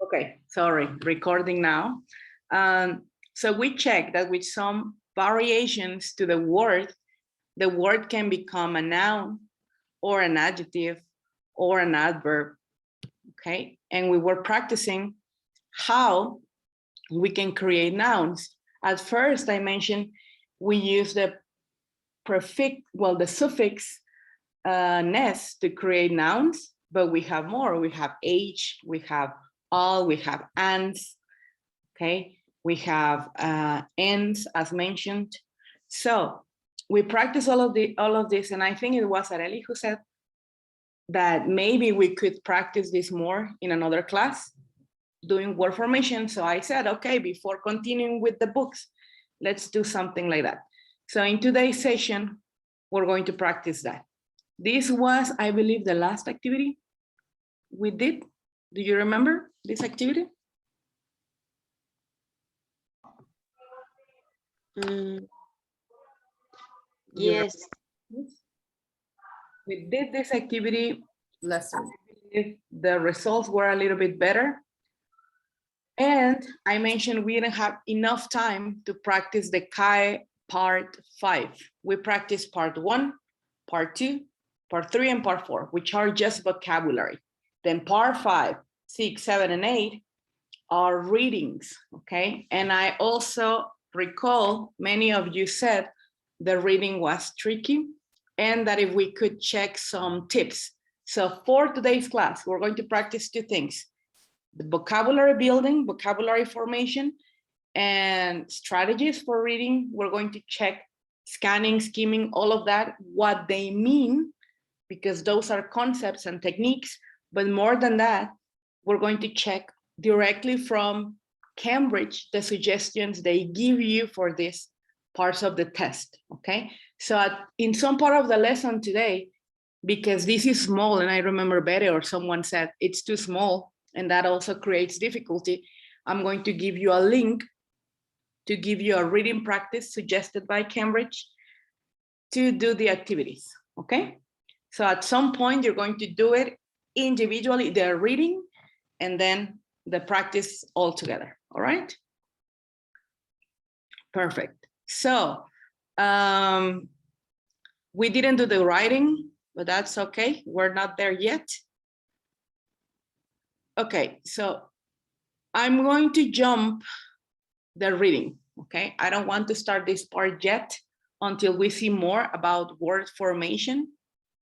Okay, sorry, recording now. So we check that with some variations to the word can become a noun or an adjective or an adverb, okay? And we were practicing how we can create nouns. At first, I mentioned we use the prefix, well, the suffix ness to create nouns, but we have more. We have age, we have all, we have ands, okay? We have ends, as mentioned. So we practice all of this, and I think it was Areli who said that maybe we could practice this more in another class, doing word formation. So I said, okay, before continuing with the books, let's do something like that. So in today's session, we're going to practice that. This was, I believe, the last activity we did. Do you remember this activity? Yes. We did this activity lesson. The results were a little bit better. And I mentioned we didn't have enough time to practice the CAE part 5. We practiced part 1, part 2, part 3, and part 4, which are just vocabulary. Then part 5, 6, 7, and 8 are readings, okay? And I also recall many of you said the reading was tricky and that if we could check some tips. So for today's class, we're going to practice 2 things: the vocabulary building, vocabulary formation, and strategies for reading. We're going to check scanning, skimming, all of that, what they mean, because those are concepts and techniques. But more than that, we're going to check directly from Cambridge the suggestions they give you for these parts of the test, okay? So in some part of the lesson today, because this is small, and I remember Betty or someone said it's too small, and that also creates difficulty, I'm going to give you a link to give you a reading practice suggested by Cambridge to do the activities, okay? So at some point, you're going to do it individually, the reading, and then the practice all together, all right? Perfect. So we didn't do the writing, but that's okay. We're not there yet. Okay, so I'm going to jump the reading, okay? I don't want to start this part yet until we see more about word formation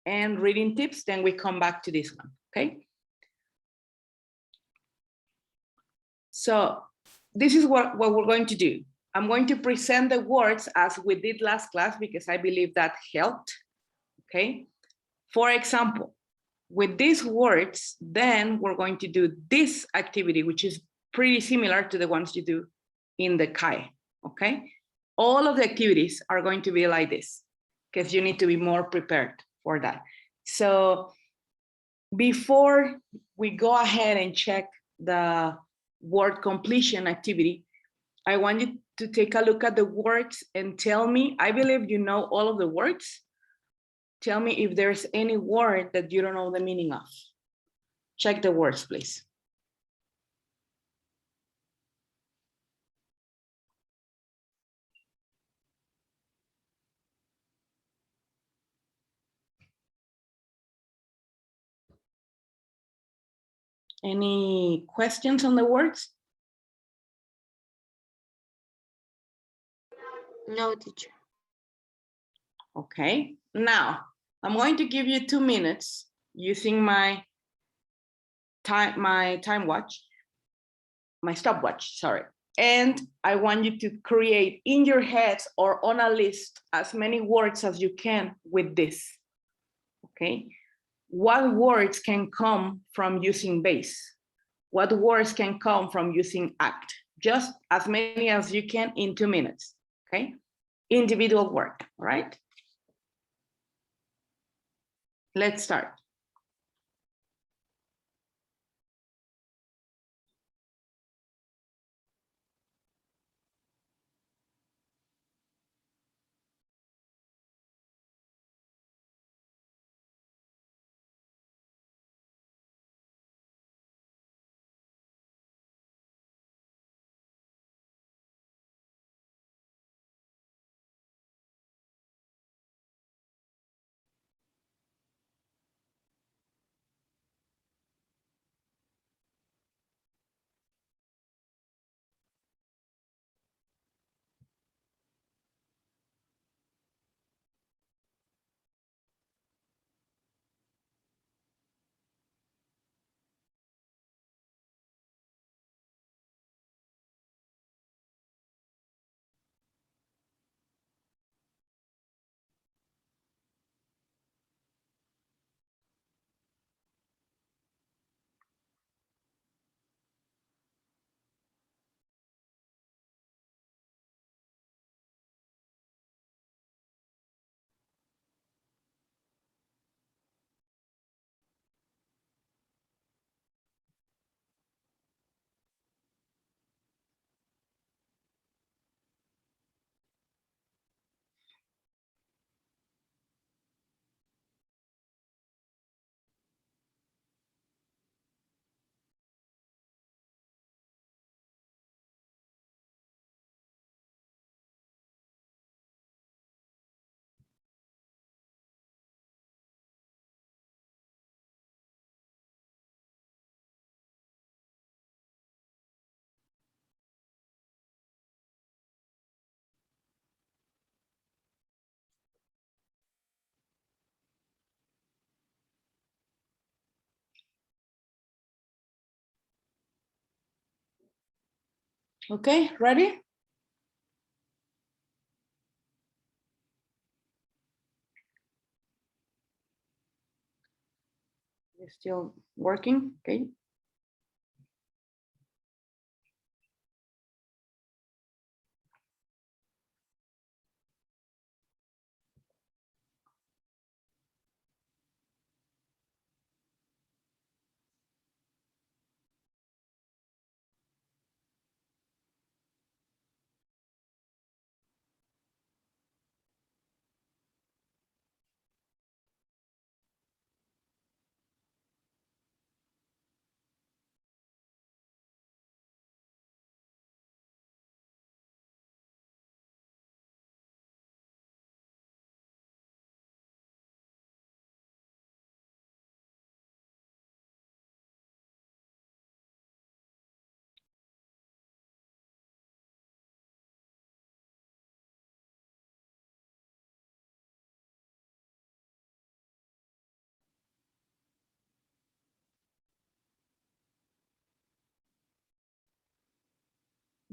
and reading tips, then we come back to this one, okay? So this is what we're going to do. I'm going to present the words as we did last class because I believe that helped, okay? For example, with these words, then we're going to do this activity, which is pretty similar to the ones you do in the CAE, okay? All of the activities are going to be like this because you need to be more prepared for that. So before we go ahead and check the word completion activity, I want you to take a look at the words and tell me, I believe you know all of the words. Tell me if there's any word that you don't know the meaning of. Check the words, please. Any questions on the words? No, teacher. Okay, now I'm going to give you 2 minutes using my time watch, my stopwatch, sorry. And I want you to create in your heads or on a list as many words as you can with this, okay? What words can come from using base? What words can come from using act? Just as many as you can in 2 minutes, okay? Individual word, all right? Let's start. Okay, ready? You're still working, okay?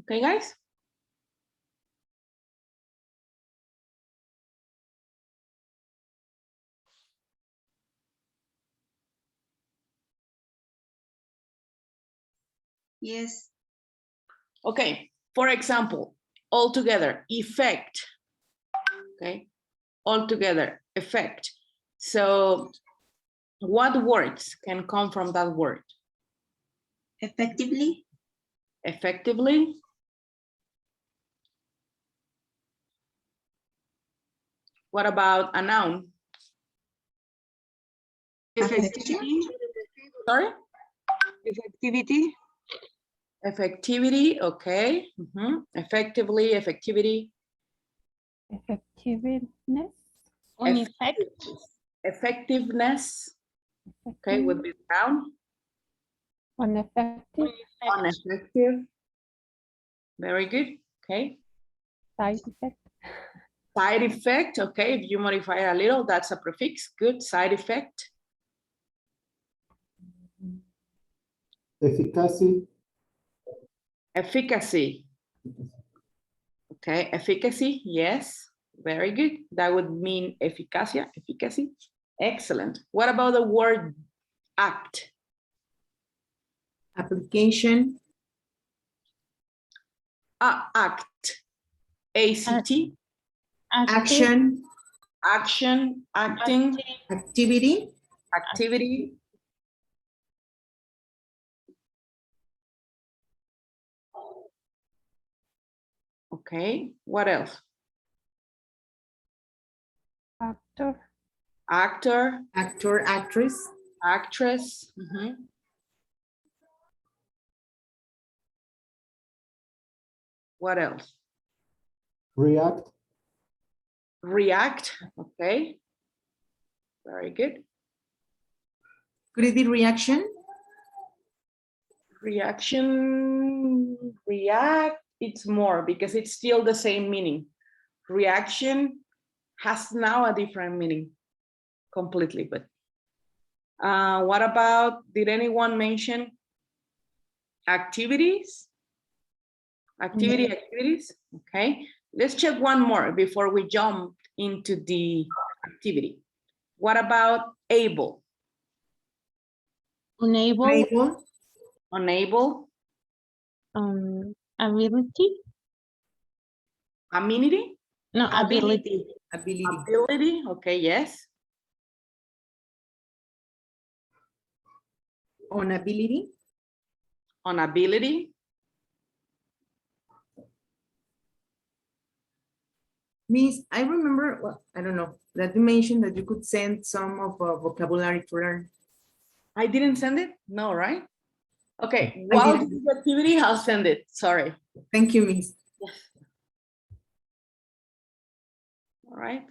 Okay, guys? Yes. Okay, for example, all together, effect, okay? All together, effect. So what words can come from that word? Effectively. Effectively. What about a noun? Effectivity. Sorry? Effectivity. Effectivity, okay. Effectively, effectivity. Effectiveness. Eff- Effect. Effectiveness, okay, would be noun. Ineffective. Ineffective. Very good, okay. Side effect. Side effect, okay, if you modify a little, that's a prefix, good, side effect. Efficacy. Efficacy, okay, efficacy, yes, very good. That would mean efficacia, efficacy, excellent. What about the word act? Application, Act, A-C-T, action, action, acting, activity, activity. Okay, what else? Actor. Actor, actor, actress, actress. What else? React. React, okay. Very good. could it be reaction? Reaction, react, it's more because it's still the same meaning. Reaction has now a different meaning completely, but what about, did anyone mention activities? Activities, okay. Let's check one more before we jump into the activity. What about able? Unable. Able, Unable? Ability. Amenity? No, ability. ability, Ability, okay, yes. on ability, On ability. Miss, I remember, well, I don't know, that you mentioned that you could send some of vocabulary to learn. I didn't send it? No, right? Okay, while you do the activity, I'll send it. Sorry. Thank you, Miss. All right.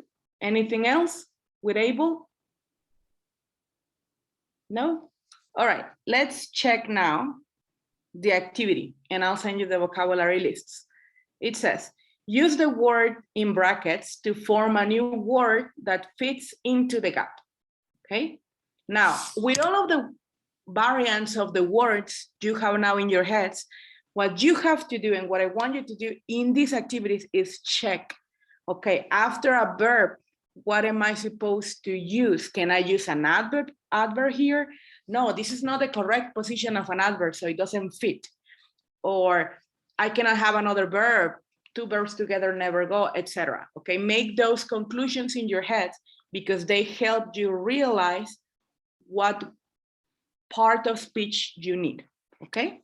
Anything else with able? No? All right, let's check now the activity and I'll send you the vocabulary lists. It says, use the word in brackets to form a new word that fits into the gap, okay? Now, with all of the variants of the words you have now in your heads, What you have to do and what I want you to do in these activities is check, okay, after a verb, what am I supposed to use? Can I use an adverb here? No, this is not the correct position of an adverb, so it doesn't fit. Or I cannot have another verb, two verbs together never go, etc. Okay, make those conclusions in your head because they help you realize what part of speech you need, okay?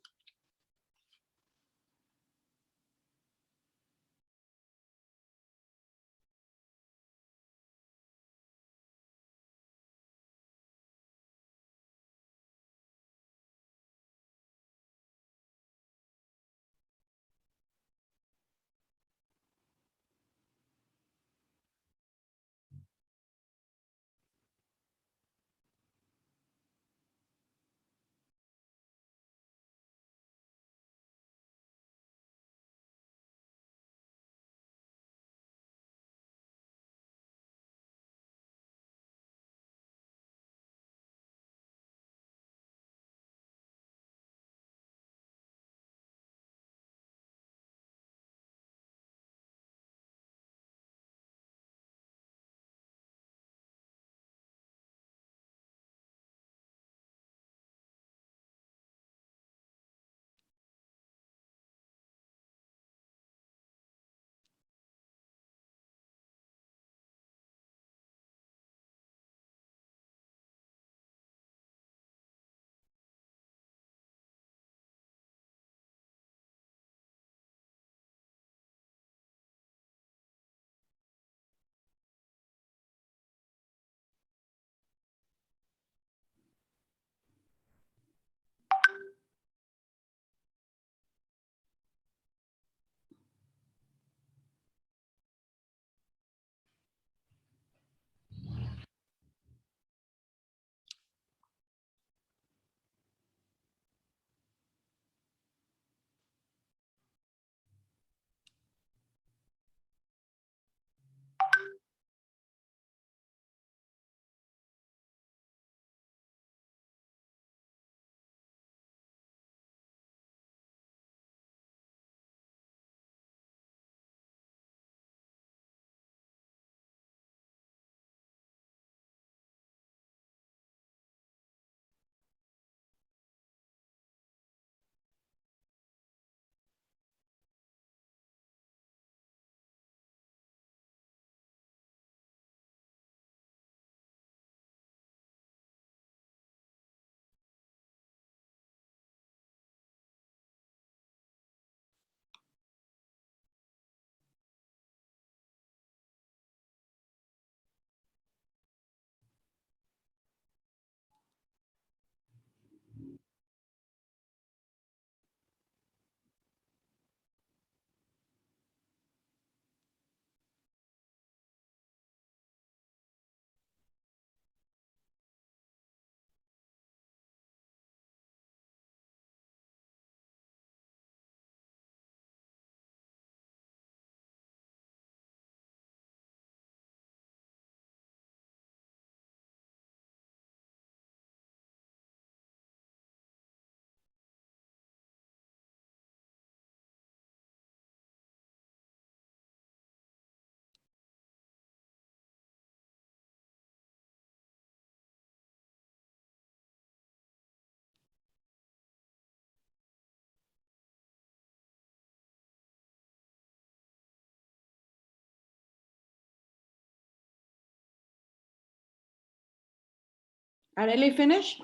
Arely, finish?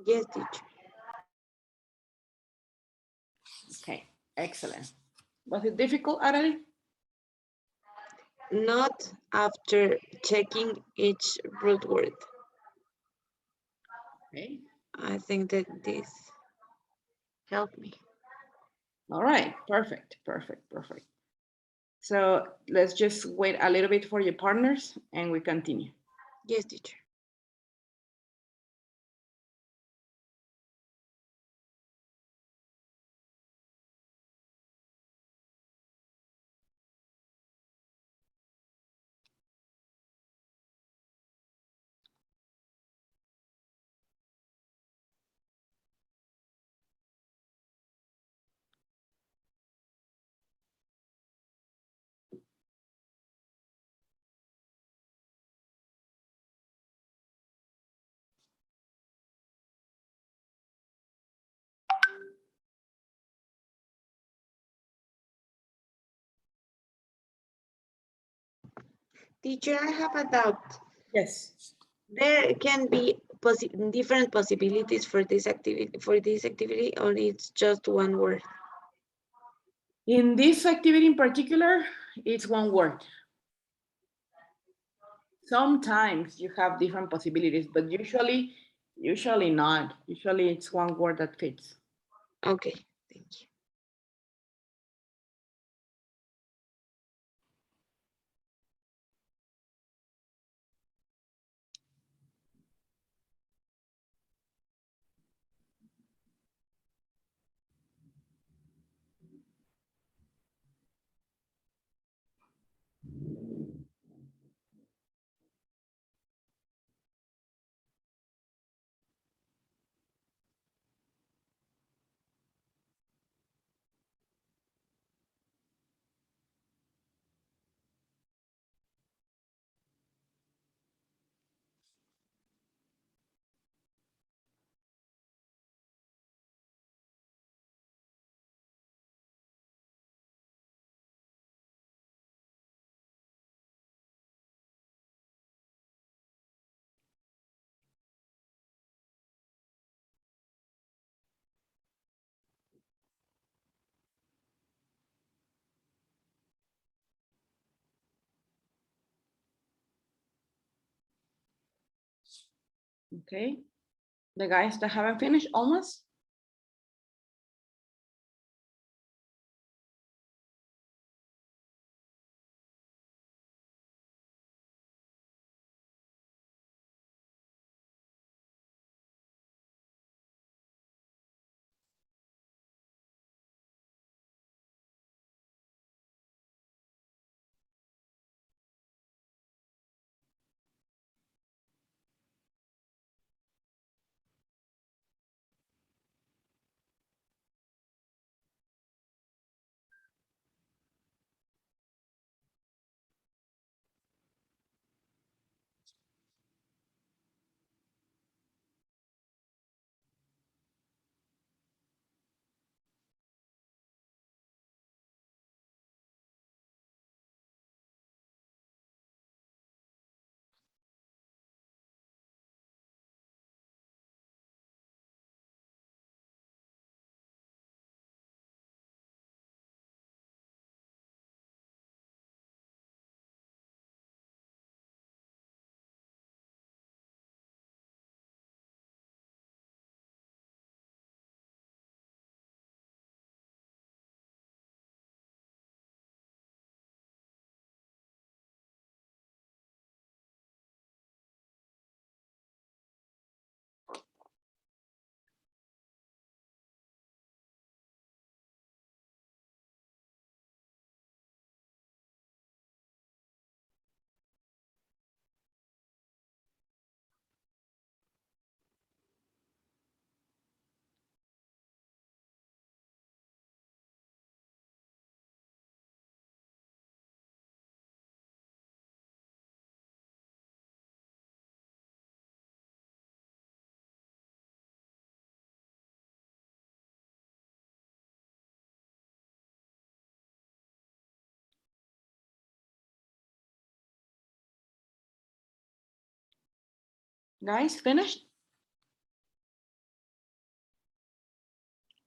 Yes, teacher. Okay, excellent. Was it difficult, Arely? Not after checking each root word. Okay. I think that this helped me. All right, perfect, perfect, perfect. So let's just wait a little bit for your partners and we continue. Yes, teacher. Teacher, I have a doubt. Yes. There can be different possibilities for this activity, or it's just one word. In this activity in particular, it's one word. Sometimes you have different possibilities, but usually not. Usually it's one word that fits. Okay, thank you. Okay. The guys that haven't finished, almost. Guys, finished?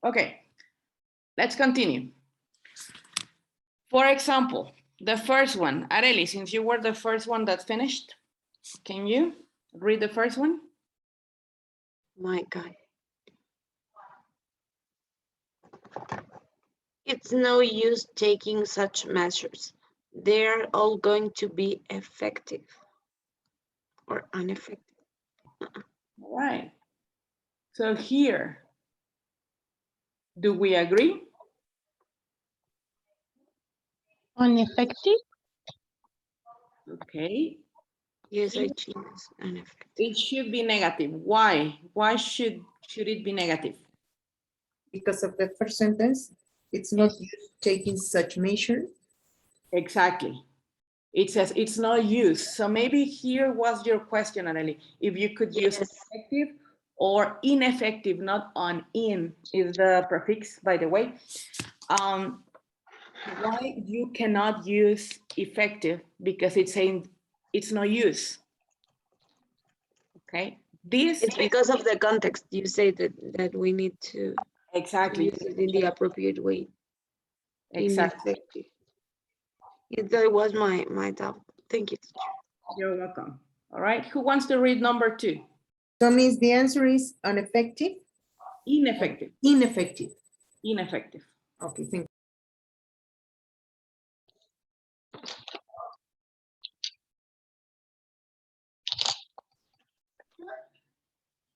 Okay, let's continue. For example, the first one, Areli, since you were the first one that finished, can you read the first one? My God. It's no use taking such measures. They're all going to be effective or ineffective. All right. So here, do we agree? Ineffective. Okay. Yes, I changed ineffective. It should be negative. Why? Why should it be negative? Because of the first sentence, it's not used taking such measure. Exactly. It says it's not used. So maybe here was your question, Areli, if you could use Yes. effective or ineffective, not on. In is the prefix, by the way. Why you cannot use effective? Because it's saying it's no use. Okay, this It's is because of the context. You say that we need to exactly, use it in the appropriate way. exactly. Ineffective. That was my doubt. Thank you. Teacher. You're welcome. All right, who wants to read number 2? So means the answer is ineffective. Ineffective, Ineffective. ineffective. Okay, thank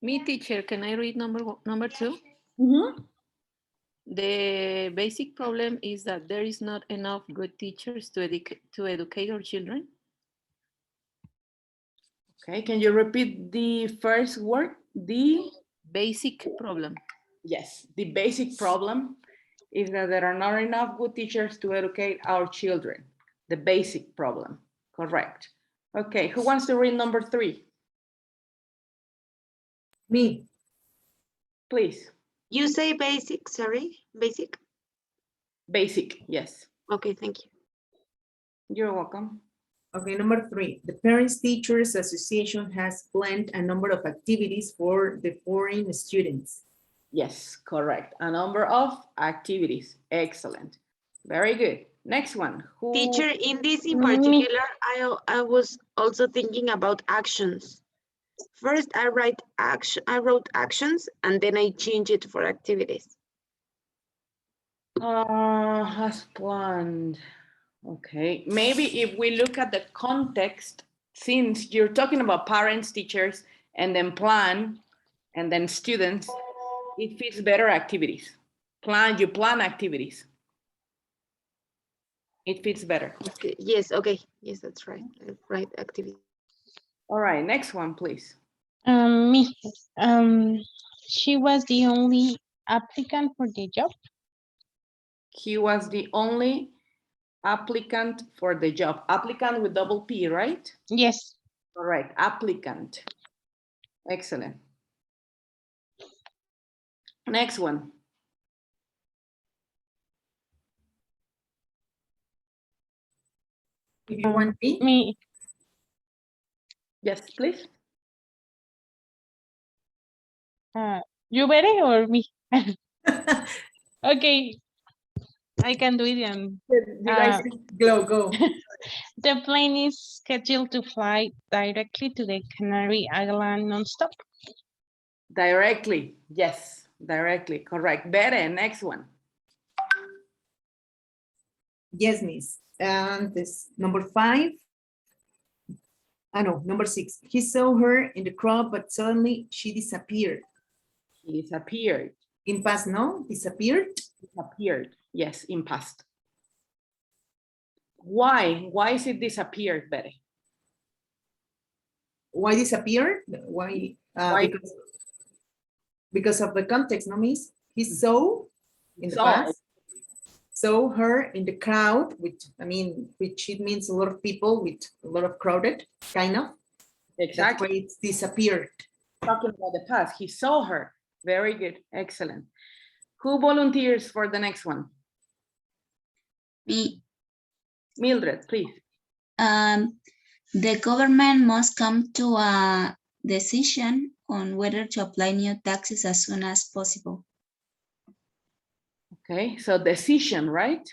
Me, teacher, can I read number 2? Mhm. The basic problem is that there is not enough good teachers to educate our children. Okay, can you repeat the first word? The Basic problem. yes, the basic problem is that there are not enough good teachers to educate our children. The basic problem, correct. Okay, who wants to read number 3? me. Please. You say basic, sorry, basic? Basic, yes. Okay, thank you. You're welcome. Okay, number 3, the Parents Teachers Association has planned a number of activities for the foreign students. Yes, correct. A number of activities. Excellent. Very good. Next one. Who? Teacher, in this in Me. particular, I was also thinking about actions. First, I wrote actions, and then I change it for activities. Has planned. Okay, maybe if we look at the context, since you're talking about parents, teachers, and then plan, and then students, it fits better activities. You plan activities. It fits better. Okay, yes, okay, yes, that's right. Right, activity. All right, next one, please. Me. She was the only applicant for the job. He was the only applicant for the job. Applicant with double P, right? Yes. All right, applicant. Excellent. Next one. If you want me. Me. Yes, please. You better or me? Okay. I can do it. You guys, Go. The plane is scheduled to fly directly to the Canary Island nonstop. directly. Yes, directly. Correct. Better. Next one. Yes, miss. And this number 5. No, number 6. He saw her in the crowd, but suddenly she disappeared. He disappeared. In past, no? Disappeared? Disappeared. Yes, in past. Why? Why is it disappeared, Betty? Why disappeared? Why? Why? Because of the context, no, miss? He saw in the Saw. past. Saw her in the crowd, which it means a lot of people with a lot of crowded, kind of. That's Exactly. why it's disappeared. Talking about the past. He saw her. Very good. Excellent. Who volunteers for the next one? Me. Mildred, please. The government must come to a decision on whether to apply new taxes as soon as possible. Okay, so decision, right?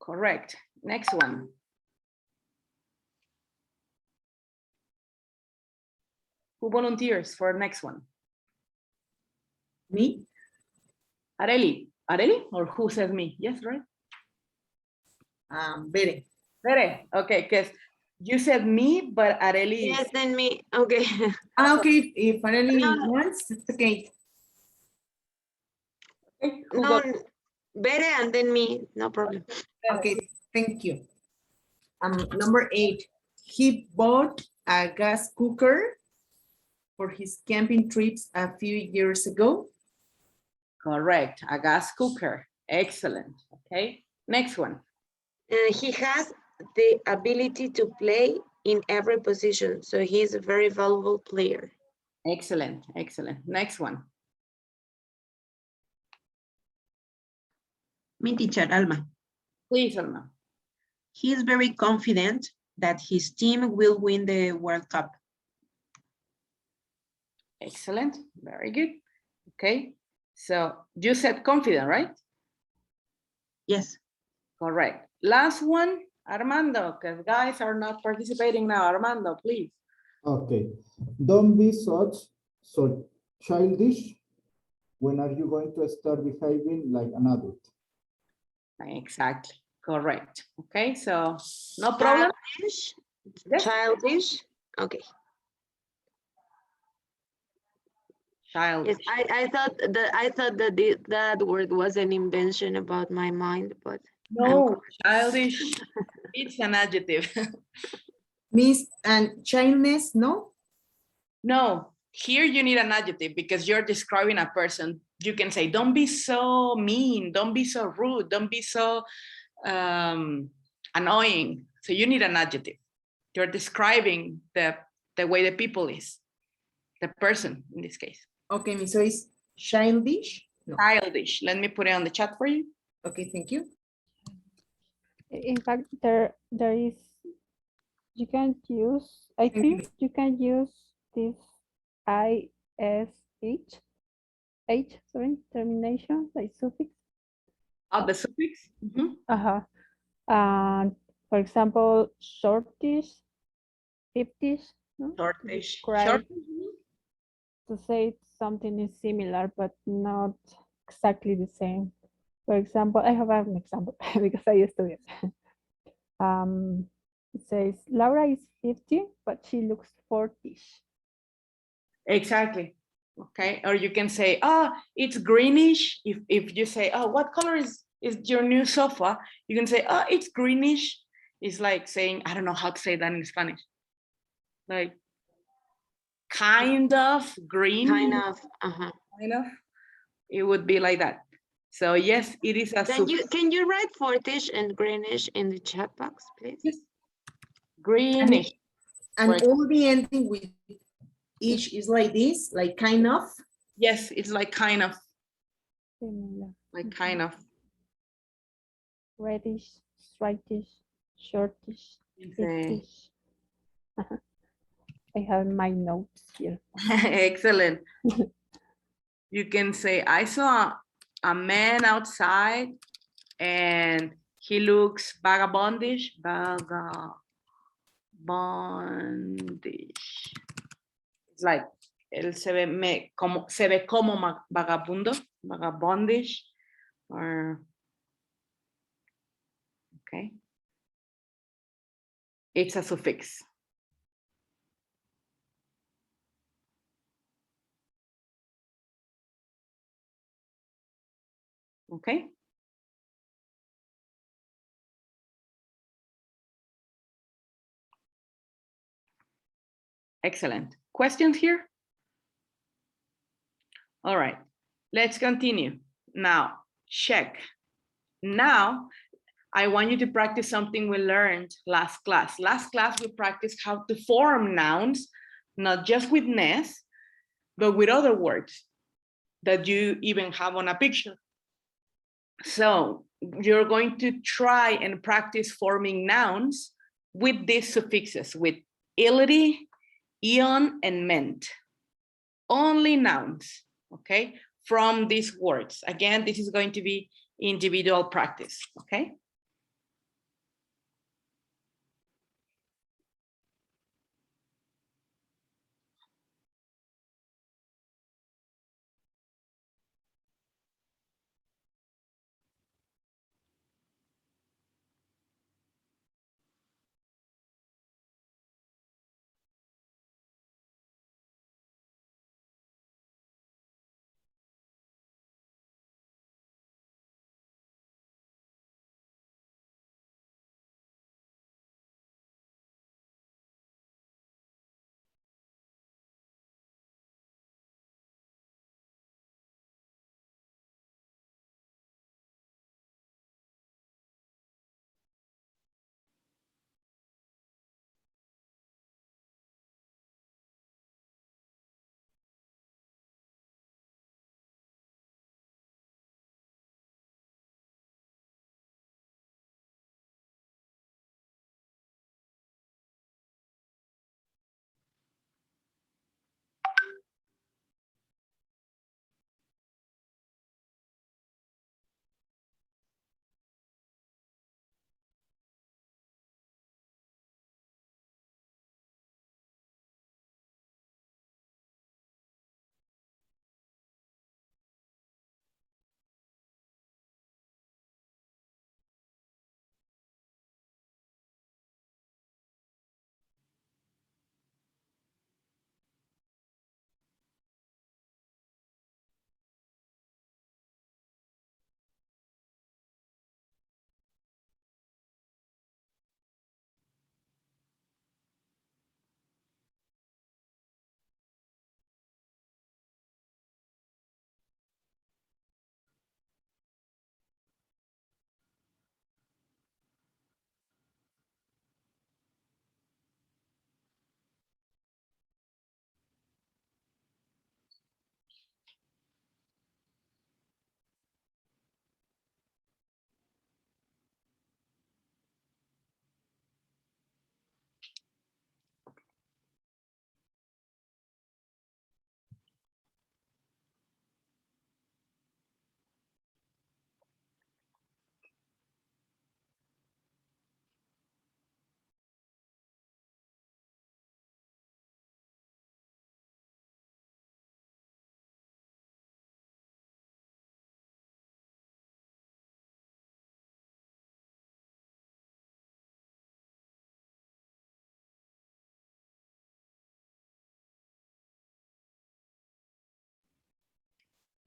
Correct. Next one. Who volunteers for next one? Me? Areli. Areli? Or who says me? Yes, right? Bere. Bere. Okay, because you said me, but Areli. Yes, then me. Okay. Okay, if Areli No. wants, it's okay. Okay, who No, goes? better and then me. No problem. Okay, thank you. Number 8, he bought a gas cooker for his camping trips a few years ago. Correct. A gas cooker. Excellent. Okay. Next one. He has the ability to play in every position, so he's a very valuable player. Excellent. Excellent. Next one. Me, teacher Alma. Please, Alma. He is very confident that his team will win the World Cup. Excellent, very good. Okay, so you said confident, right? Yes. Correct. Last one, Armando, because guys are not participating now. Armando, please. Okay. Don't be so childish. When are you going to start behaving like an adult? Exactly, correct. Okay, so no problem. Childish. Yes. Childish. Okay. Child. Yes, I thought that that word was an invention about my mind, but No, childish. It's an adjective. Miss and childness, no? No, here you need an adjective because you're describing a person. You can say, don't be so mean, don't be so rude, don't be so annoying. So you need an adjective. You're describing the way the people is, the person in this case. Okay, Miss, so it's childish? No. Childish. Let me put it on the chat for you. Okay, thank you. In fact, there is, you can use, I Thank you. think you can use this ISH, sorry, termination, like suffix. Oh, the suffix. Mhm. And for example, shortish, fiftish, no? To Shortish. describe- Short. to say something is similar, but not exactly the same. For example, I have an example because I used to it. It says Laura is 50, but she looks 40ish. Exactly. Okay. Or you can say, oh, it's greenish. If you say, oh, what color is your new sofa? You can say, oh, it's greenish. It's like saying, I don't know how to say that in Spanish. Like kind of green. kind of. Kind of. It would be like that. So yes, it is a Can you write fortish and greenish in the chat box, please? yes. Greenish. And Right. all the ending with each is like this, like kind of. Yes, it's like kind of. Similar. Like kind of. Reddish, strikish, shortish, You say- fiftish. I have my notes here. Excellent. You can say, I saw a man outside and he looks vagabondish. Vagabondish. It's like, él se ve como vagabundo, vagabondish, or, okay. It's a suffix. Okay. Excellent. Questions here? All right, let's continue. Now, check. Now, I want you to practice something we learned last class. Last class, we practiced how to form nouns, not just with ness, but with other words that you even have on a picture. So you're going to try and practice forming nouns with these suffixes, with ility, ion, and ment. Only nouns, okay, from these words. Again, this is going to be individual practice, okay?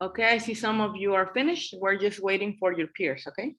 Okay, I see some of you are finished. We're just waiting for your peers, okay?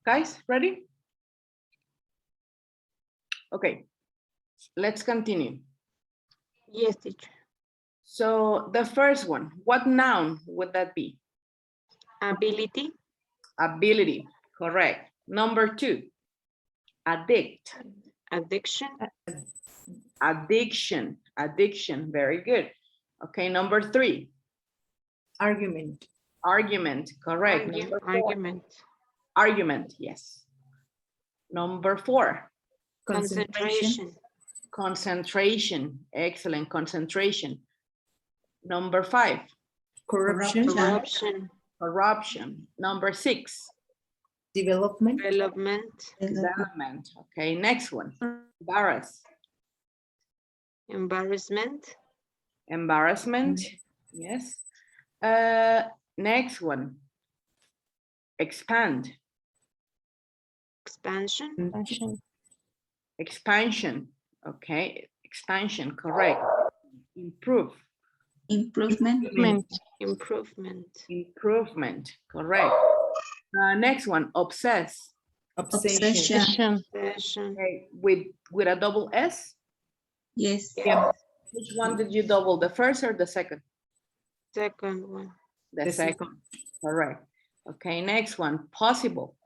Guys, ready? Okay, let's continue. Yes, teacher. So the first one, what noun would that be? Ability, Ability, correct. Number 2, addict, addiction, addiction, addiction, very good. Okay, number 3, Argument. argument, correct. Number 4, argument, argument, yes. Number 4, concentration, concentration, excellent, concentration. Number 5, Corruption. corruption, corruption. Number 6, Development. development, development. Okay, next one, embarrass, embarrassment, embarrassment, yes. Next one, expand, expansion, Expansion. expansion, okay, expansion, correct. Improve, Improvement. Improvement. improvement, improvement, correct. Next one, obsess, Obsession. Obsession. Obsession. passion, okay, with a double S. Yes. Yeah. Which one did you double, the first or the second? second one, The The second, correct. Okay, next one, possible,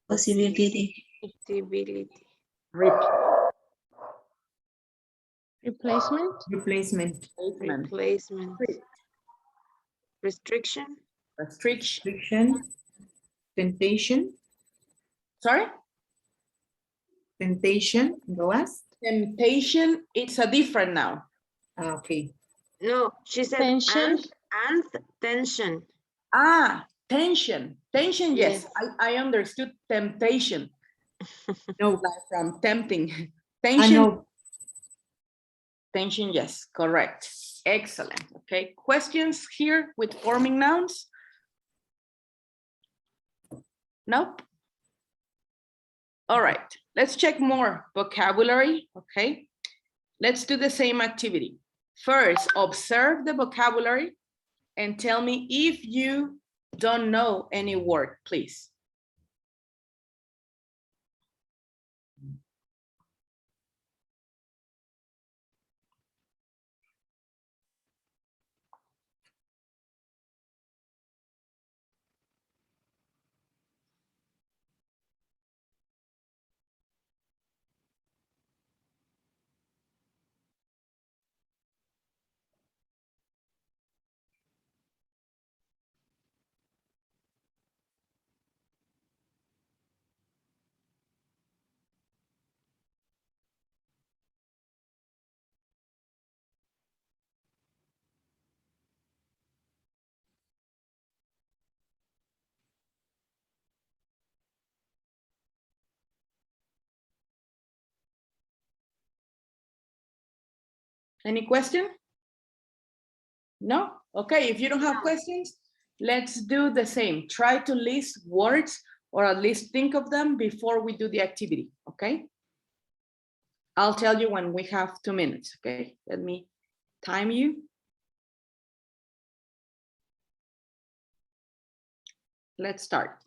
Possibility. possibility, Replacement. Replacement. replacement, replacement, restriction, restriction, Restriction. Temptation. sorry? Temptation. The last. Temptation, it's a different noun. Okay. no, she said Tension. and tension, Ah, tension, tension, yes, Yes. I understood temptation, No. like from tempting. I Tension, know. tension, yes, correct. Excellent, okay. Questions here with forming nouns? Nope. All right, let's check more vocabulary, okay? Let's do the same activity. First, observe the vocabulary and tell me if you don't know any word, please. Any question? No? Okay, if you don't have questions, let's do the same. Try to list words or at least think of them before we do the activity, okay? I'll tell you when we have 2 minutes, okay? Let me time you. Let's start.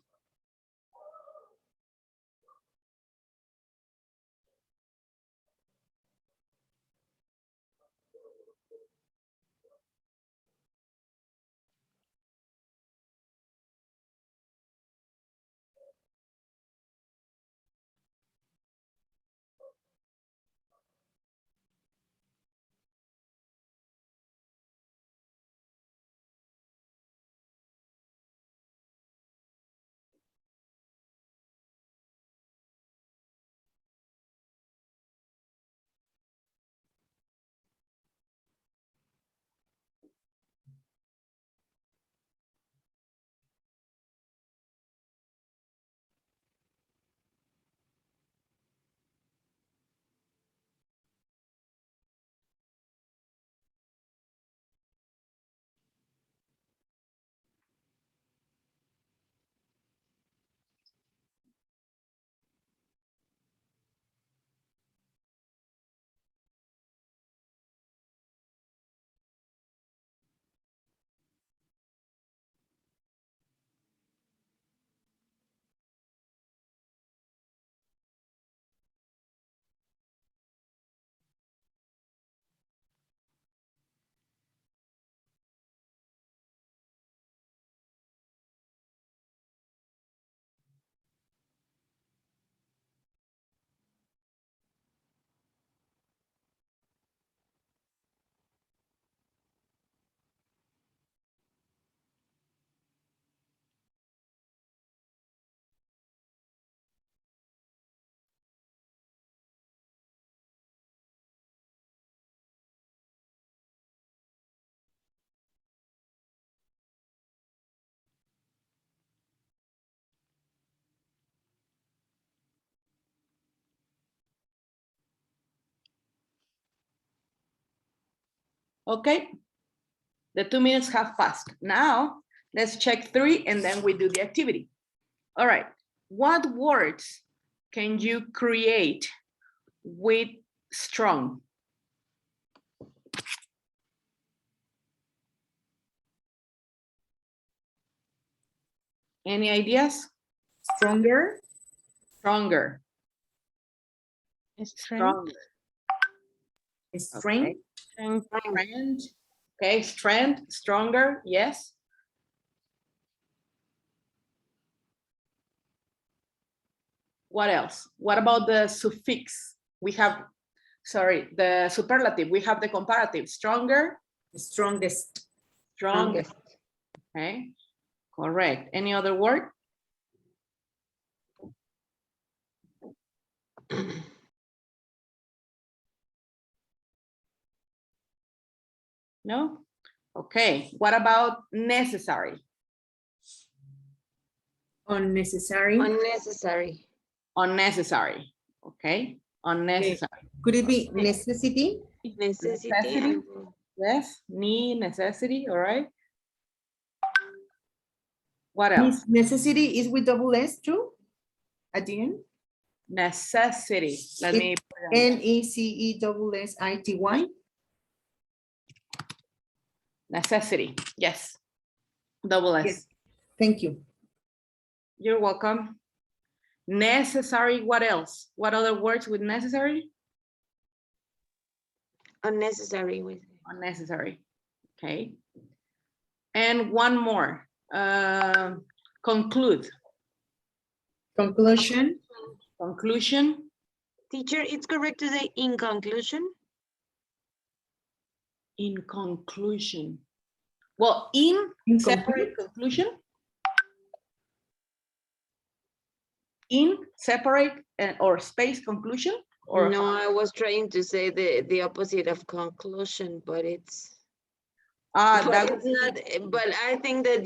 Okay, the 2 minutes have passed. Now, let's check 3 and then we do the activity. All right, what words can you create with strong? Any ideas? Stronger, Stronger. Strength. strength, Strength. Strength. Okay, strength, stronger, yes. What else? What about the suffix? We have, sorry, the superlative. We have the comparative, stronger, strongest, strongest. Okay, correct. Any other word? No? Okay, what about necessary? unnecessary. Unnecessary. Unnecessary, okay? Unnecessary, Could it be necessity? Necessity. Necessity. yes, need, necessity, all right? What else? Necessity is with double S too? At the end? Necessity, let It- me. put it on. NECESSITY. Necessity, yes. Double S. Yes. Thank you. You're welcome. Necessary, what else? What other words with necessary? Unnecessary with. Unnecessary, okay. And one more, conclude, Conclusion, conclusion, Teacher, it's correct to say in conclusion. in conclusion. Well, in separate conclusion. In separate or space conclusion or No, I was trying to say the opposite of conclusion, but it's. But that it's not. But I think that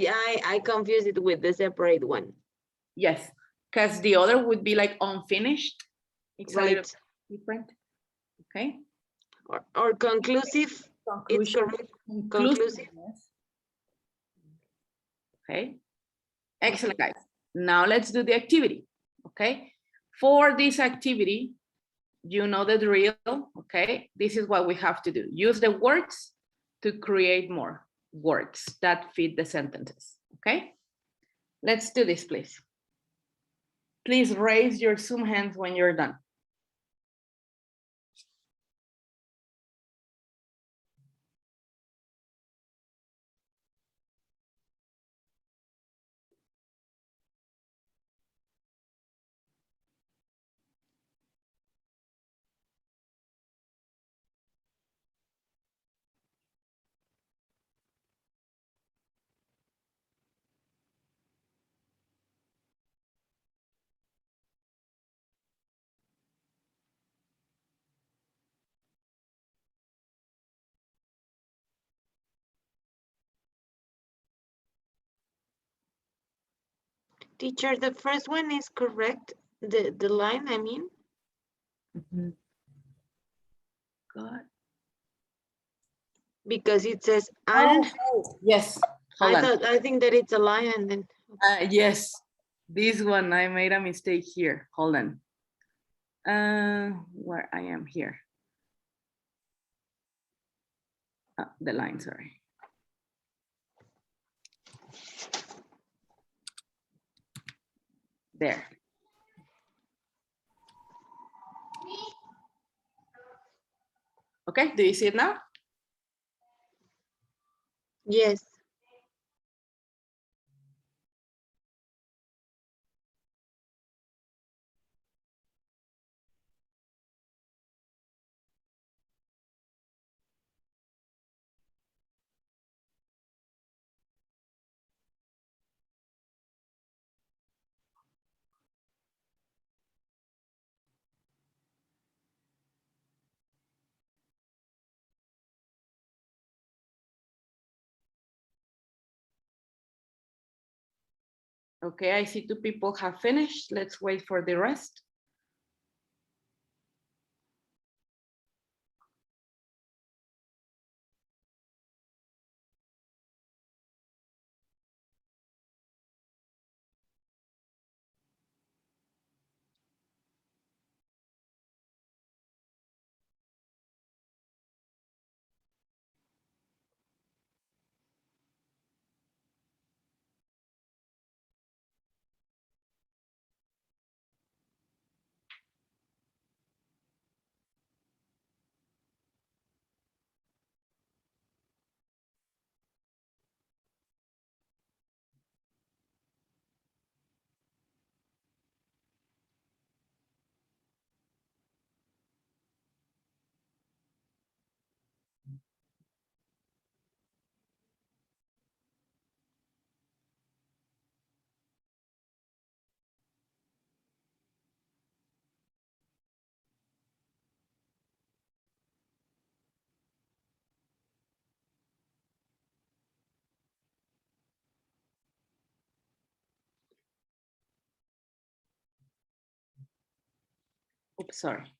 I confuse it with the separate one. yes, because the other would be like unfinished. It's a little Right. different. Okay. Or conclusive, it's Conclusion. correct. Conclusive. Inclusiveness. Okay. Excellent, guys. Now let's do the activity. Okay. For this activity, you know the drill. Okay. This is what we have to do. Use the words to create more words that fit the sentences. Okay. Let's do this, please. Please raise your Zoom hands when you're done. Teacher, the first one is correct. The line, I mean. Good. Because it says and. Yes. Hold on. I think that it's a line and then. Yes, this one, I made a mistake here. Hold on. Where I am here. The line, sorry. There. Okay, do you see it now? Yes. Okay, I see two people have finished. Let's wait for the rest. Oops, sorry.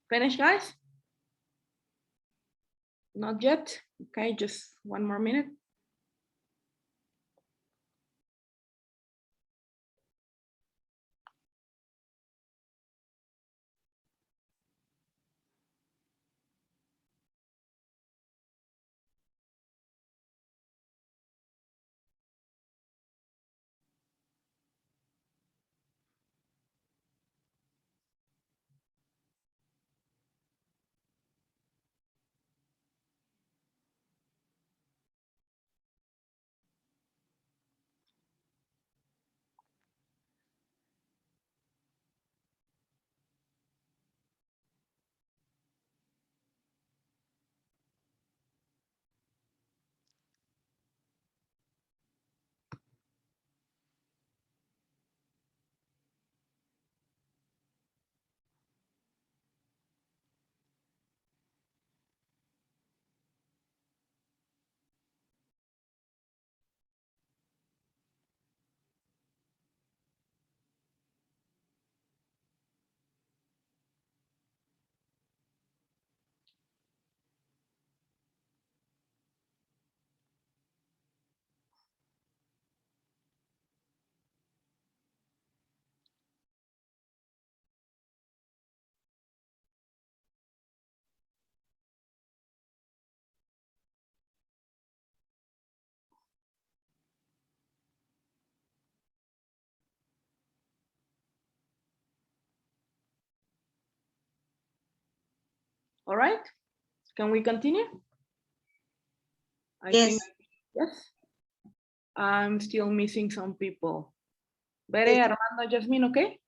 Finish, guys? Not yet. Okay, just one more minute. All right, can we continue? I Yes. think, yes. I'm still missing some people. Bere, Yes. Armando, Jasmine, okay?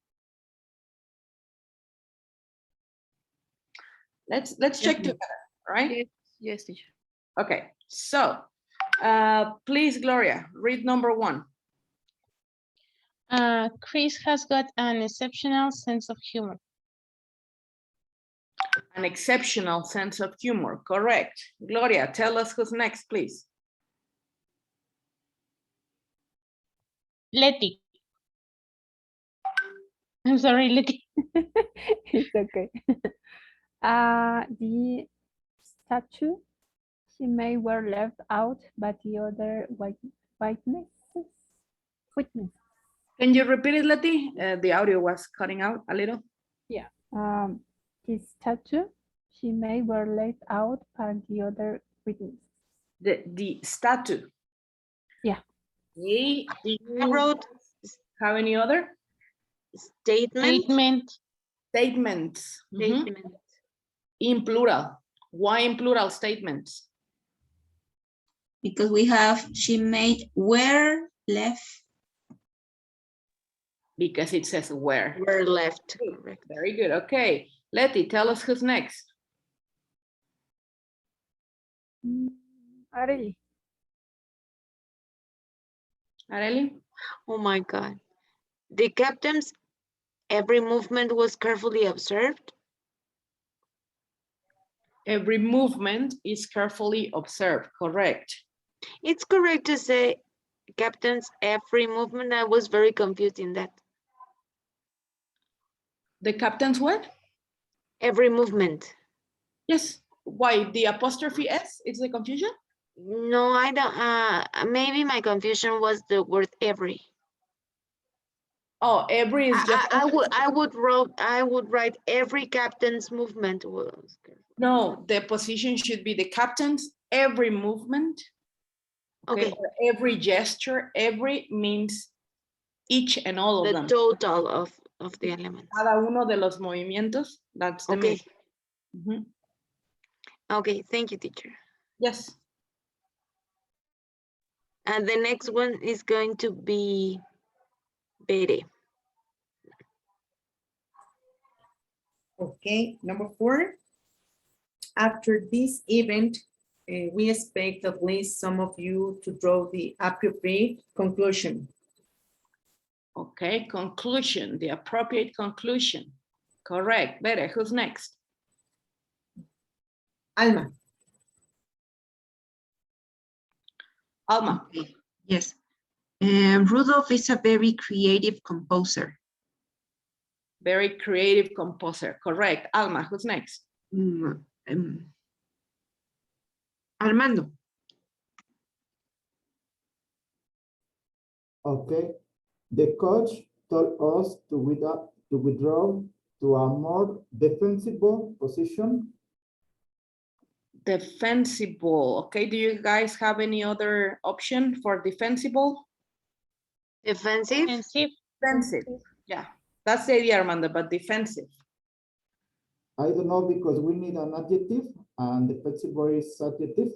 Let's check Yes. together, all right? Yes, yes, teacher. Okay, so please, Gloria, read number 1. Chris has got an exceptional sense of humor. An exceptional sense of humor, correct. Gloria, tell us who's next, please. Letty. I'm sorry, Letty. It's okay. The statue, she may were left out, but the other witnesses. Can you repeat it, Letty? The audio was cutting out a little. His statue, she may were left out, and the other witnesses. The statute. Yeah. Do I you wrote have any other? statement. Statements. Mhm. Statement. In plural. Why in plural statements? Because we have, she made were left. Because it says where. Were left. Correct. Very good. Okay. Letty, tell us who's next. Arely. Arely? Oh my God. The captain's every movement was carefully observed. Every movement is carefully observed. Correct. It's correct to say captain's every movement. I was very confused in that. The captain's what? Every movement. Yes. Why? The apostrophe S is the confusion? No, I don't. Maybe my confusion was the word every. Oh, every is just. I would write every captain's movement was. No, the position should be the captain's every movement. Okay. Or every gesture. Every means each and all of The them. total of the elements. Cada uno de los movimientos. That's the Okay. meaning. Okay, thank you, teacher. Yes. And the next one is going to be Bere. Okay, number 4. After this event, we expect at least some of you to draw the appropriate conclusion. Okay, conclusion, the appropriate conclusion. Correct. Bere, who's next? Alma. Alma. Okay, yes. Rudolph is a very creative composer. Very creative composer. Correct. Alma, who's next? Armando. Okay. The coach told us to withdraw to a more defensible position. Defensible. Okay, do you guys have any other option for defensible? Defensive. Defensive. Defensive. Yeah, that's the idea, Armando, but defensive. I don't know because we need an adjective and defensible is adjective.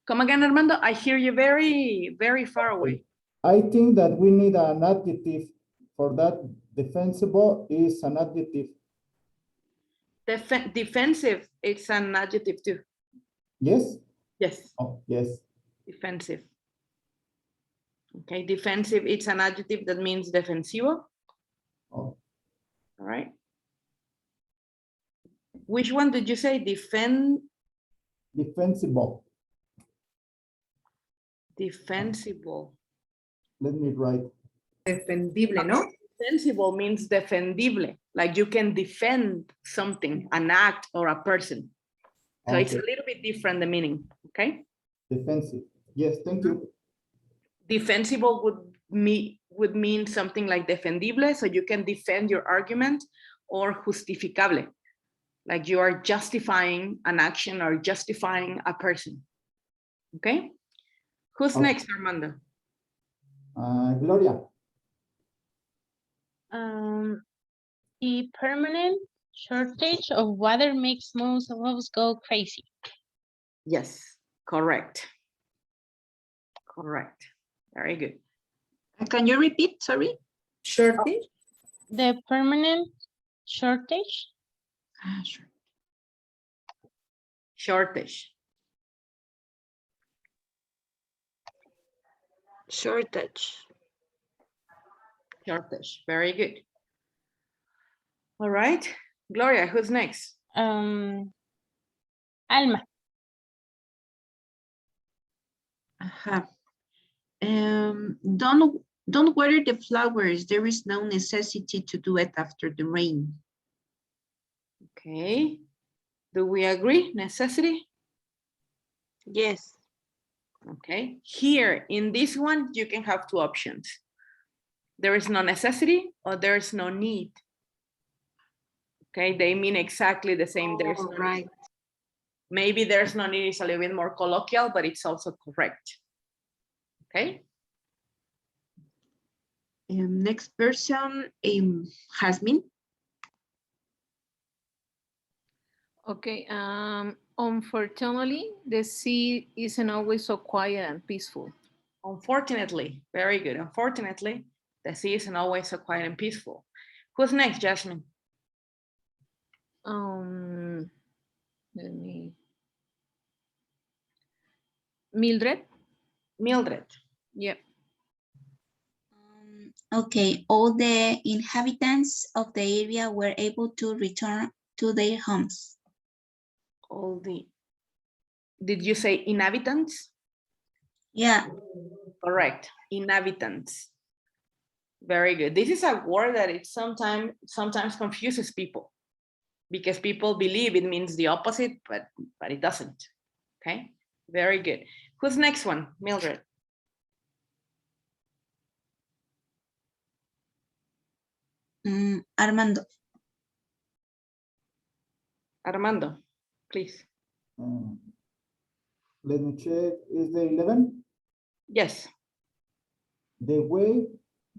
Come again, Armando. I hear you very, very far away. I think that we need an adjective for that. Defensible is an adjective. Defensive, it's an adjective too. Yes? Yes, Oh, yes. defensive. Okay, defensive, it's an adjective that means defensivo. Oh, All right. Which one did you say? defensible. Defensible. Let me write. Defendible, ¿no? Defensible means defendible, like you can defend something, an act or a person. So it's a Okay. little bit different, the meaning, okay? Defensive. Yes, thank you. Defensible would mean something like defendible, so you can defend your argument, or justificable, like you are justifying an action or justifying a person, okay? Who's Okay. next, Armando? Gloria. The permanent shortage of water makes most of us go crazy. Yes, correct. Correct. Very good. Can you repeat? Sorry. Shortage. The permanent shortage Sure. Shortage. Shortage. Shortage. Very good. All right. Gloria, who's next? Alma. Don't water the flowers. There is no necessity to do it after the rain. Okay. Do we agree? Necessity? Yes. Okay. Here in this one, you can have two options. There is no necessity or there is no need. Okay, they mean exactly the same. There's no right. need. Maybe there's no need is a little bit more colloquial, but it's also correct. Okay. Next person, Jasmine. Okay, unfortunately, the sea isn't always so quiet and peaceful. Unfortunately, very good. Unfortunately, the sea isn't always so quiet and peaceful. Who's next, Jasmine? Let me. Mildred? Mildred. Yep. Okay, all the inhabitants of the area were able to return to their homes. All the, did you say inhabitants? Yeah, Correct, inhabitants. Very good. This is a word that it sometimes confuses people because people believe it means the opposite, but it doesn't. Okay, very good. Who's next one? Mildred. Armando. Armando, please. Let me check. Is the 11? Yes. The way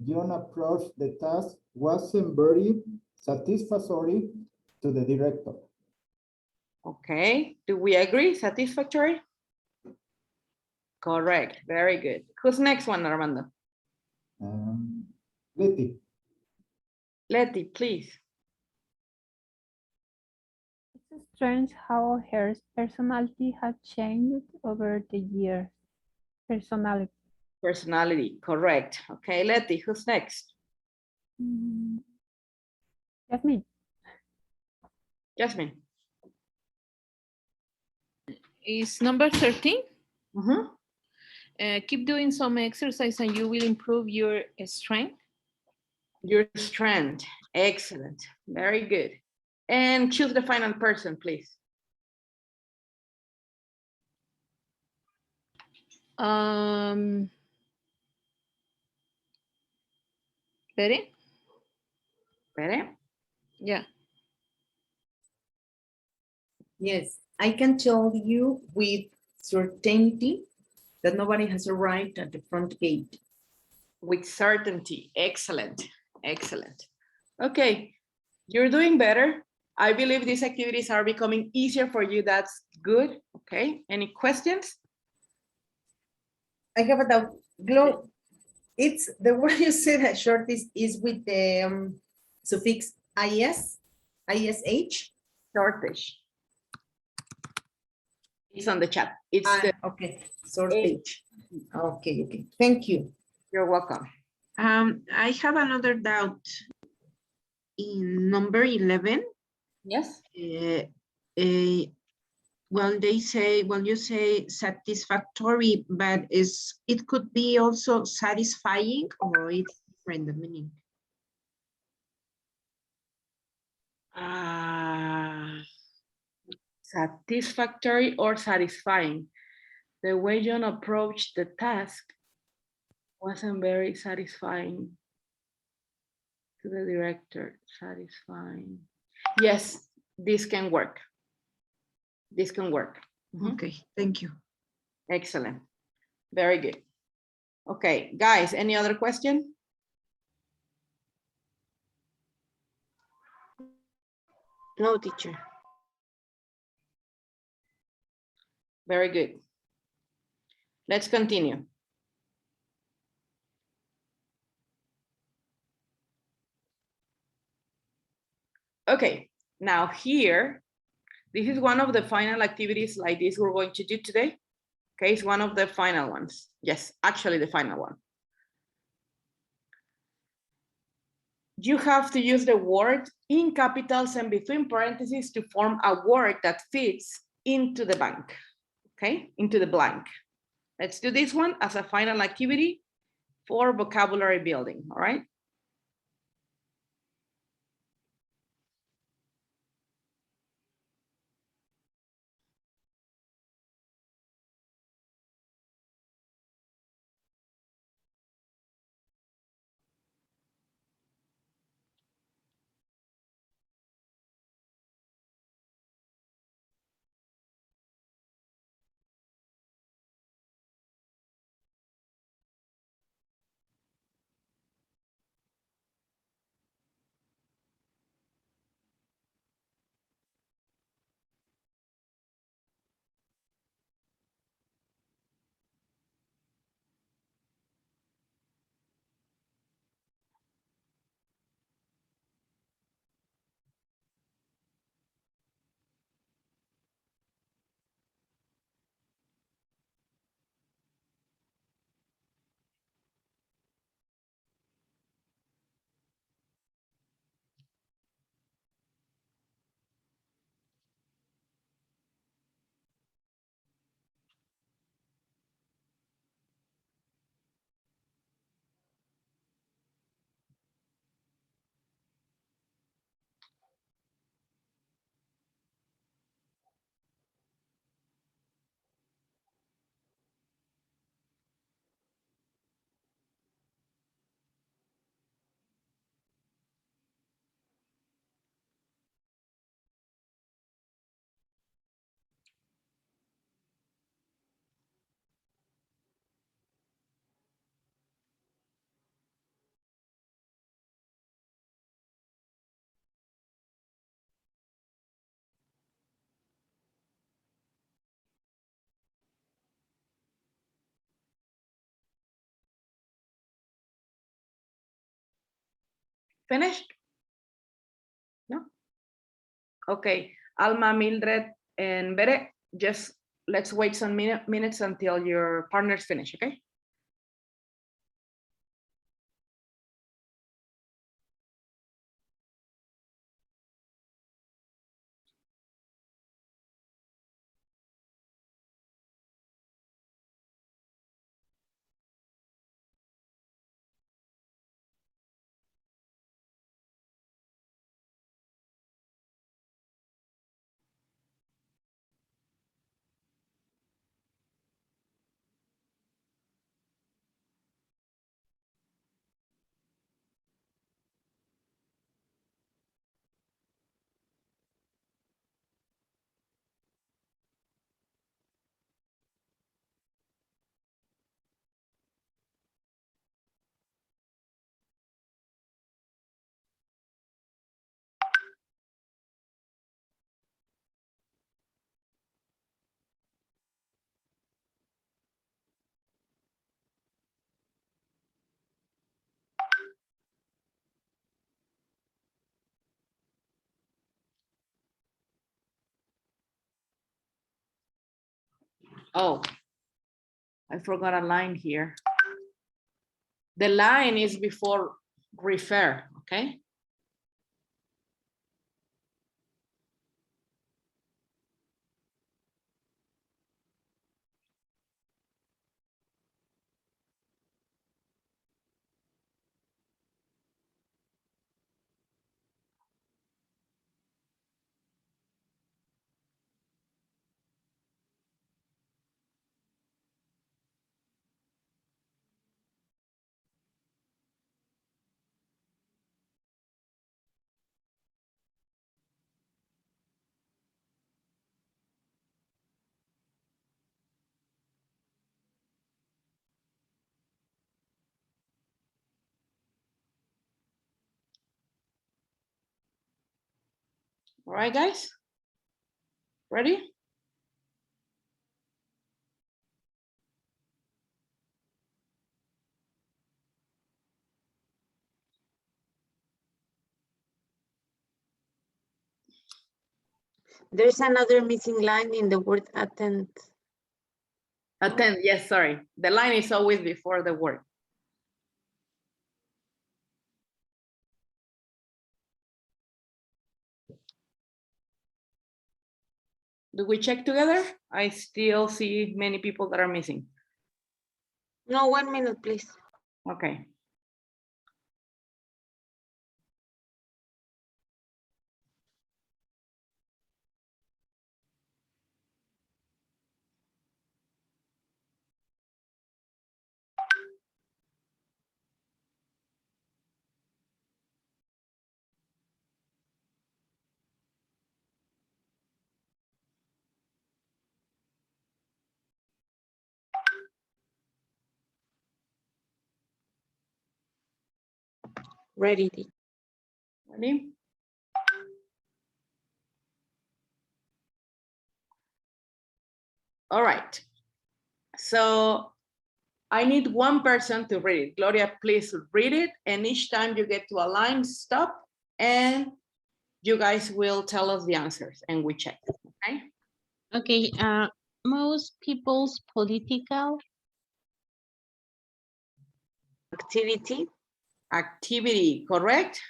John approached the task wasn't very satisfactory to the director. Okay, do we agree? Satisfactory? Correct, very good. Who's next one, Armando? Letty. Letty, please. It's strange how her personality had changed over the years. Personality. Personality, correct. Okay, Letty, who's next? Jasmine. Jasmine. Is number 13? Mm-hmm. Keep doing some exercise and you will improve your strength. Your strength. Excellent. Very good. And choose the final person, please. Ready? Ready? Yeah. Yes, I can tell you with certainty that nobody has arrived at the front gate. With certainty. Excellent. Excellent. Okay, you're doing better. I believe these activities are becoming easier for you. That's good. Okay, any questions? I have a doubt. Glo, it's the word you said that short is with the suffix is, ish. Shortage. It's on the chat. It's the, Okay, shortage. Okay, okay. Thank you. you're welcome. I have another doubt. In number 11, Yes. when you say satisfactory, but it could be also satisfying, or it's different the meaning. Satisfactory or satisfying. The way John approached the task wasn't very satisfying to the director. Satisfying. Yes, this can work. This can work. Mhm. Okay, thank you. Excellent. Very good. Okay, guys, any other question? No, teacher. Very good. Let's continue. Okay, now here, this is one of the final activities like this we're going to do today. Okay, it's one of the final ones. Yes, actually the final one. You have to use the word in capitals and between parentheses to form a word that fits into the blank. Okay, into the blank. Let's do this one as a final activity for vocabulary building, all right? Finished? No? Okay, Alma, Mildred, and Bere, just let's wait some minutes until your partners finish, okay? Oh, I forgot a line here. The line is before refer, okay? All right, guys? Ready? There's another missing line in the word attend. Attend, yes, sorry. The line is always before the word. Do we check together? I still see many people that are missing. No, 1 minute, please. Okay. Ready. Ready? All right. So I need one person to read it. Gloria, please read it. And each time you get to a line, stop. And you guys will tell us the answers and we check, okay? Okay, most people's political Activity. Activity, correct?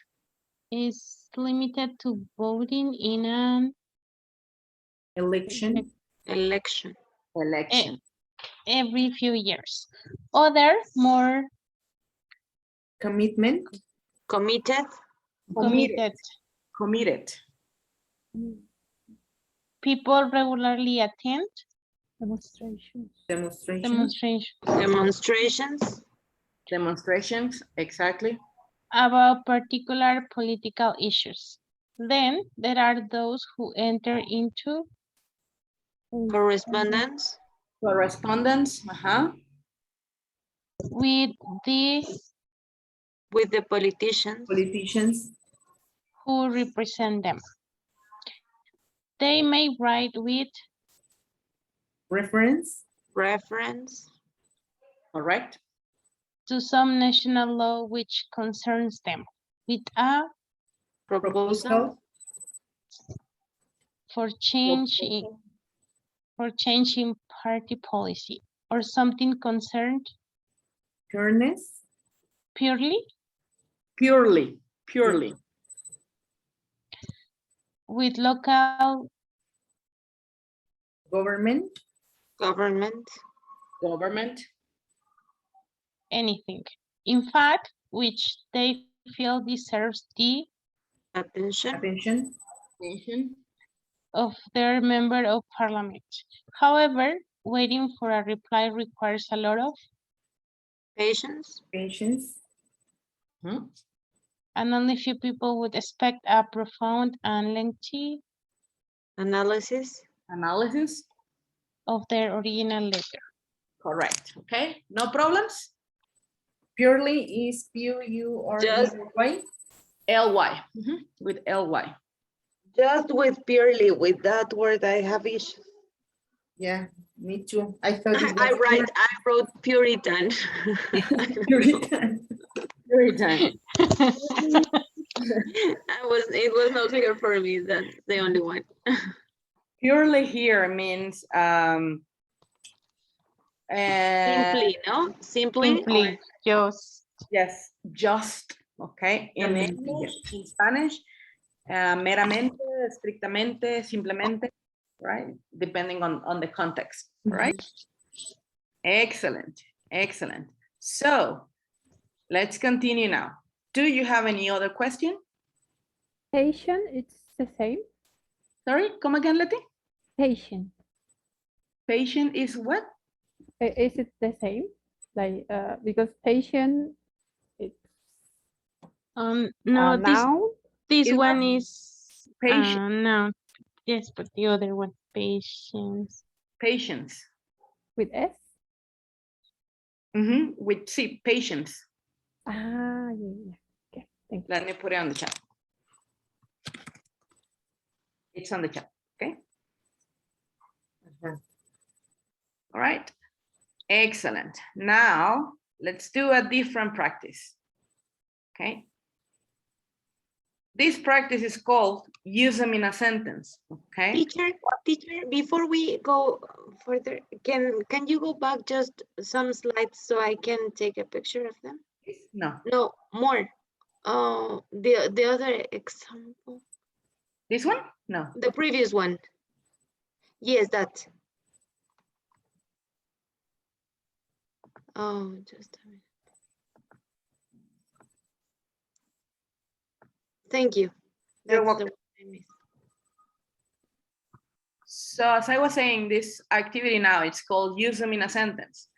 is limited to voting in an Election, Election. Election. every few years. Other more commitment, Committed. committed Committed. people regularly attend Demonstrations. demonstration, demonstrations Demonstrations. Demonstrations, exactly. about particular political issues. Then there are those who enter into Correspondence. Correspondence, with the With the politicians. politicians, who represent them. They may write with reference, Reference. correct? to some national law which concerns them, with a Proposal. for change in party policy or something concerned fairness, purely Purely. with local government, Government. Government, anything. In fact, which they feel deserves the Attention. attention, nation, of their member of parliament. However, waiting for a reply requires a lot of, Patience. patience, and only few people would expect a profound and lengthy Analysis. analysis, of their original letter. correct, okay? No problems? purely is P-U-R-E-Y, LY, with LY. Just with purely, with that word, I have issues. yeah, me too, I thought it I was wrote Puritan. Puritan. Puritan. It was not clear for me. That's the only one. Purely here means Simply, no? Simply. Simply, just. Yes, just, okay. In Meramente, English, in Spanish, meramente, estrictamente, simplemente, right? Depending on the context, right? Excellent, excellent. So let's continue now. Do you have any other question? Patient, it's the same. Sorry, come again, Letty? Patient, Patient is what? is it the same? Like, because patient, it's No, a noun. this Is one is, patient, no, yes, but the other one, patience. patience. With S? With C, patience. Ah, yeah. Okay, thank you. Let me put it on the chat. It's on the chat, okay? Ajá. All right, excellent. Now, let's do a different practice, okay? This practice is called use them in a sentence, okay? Teacher, before we go further, can you go back just some slides so I can take a picture of them? No, No, more. The other example, this one? No. the previous one. Yes, that. Oh, just a minute. Thank you. You're That's the welcome. one I missed. So as I was saying, this activity now, it's called use them in a sentence.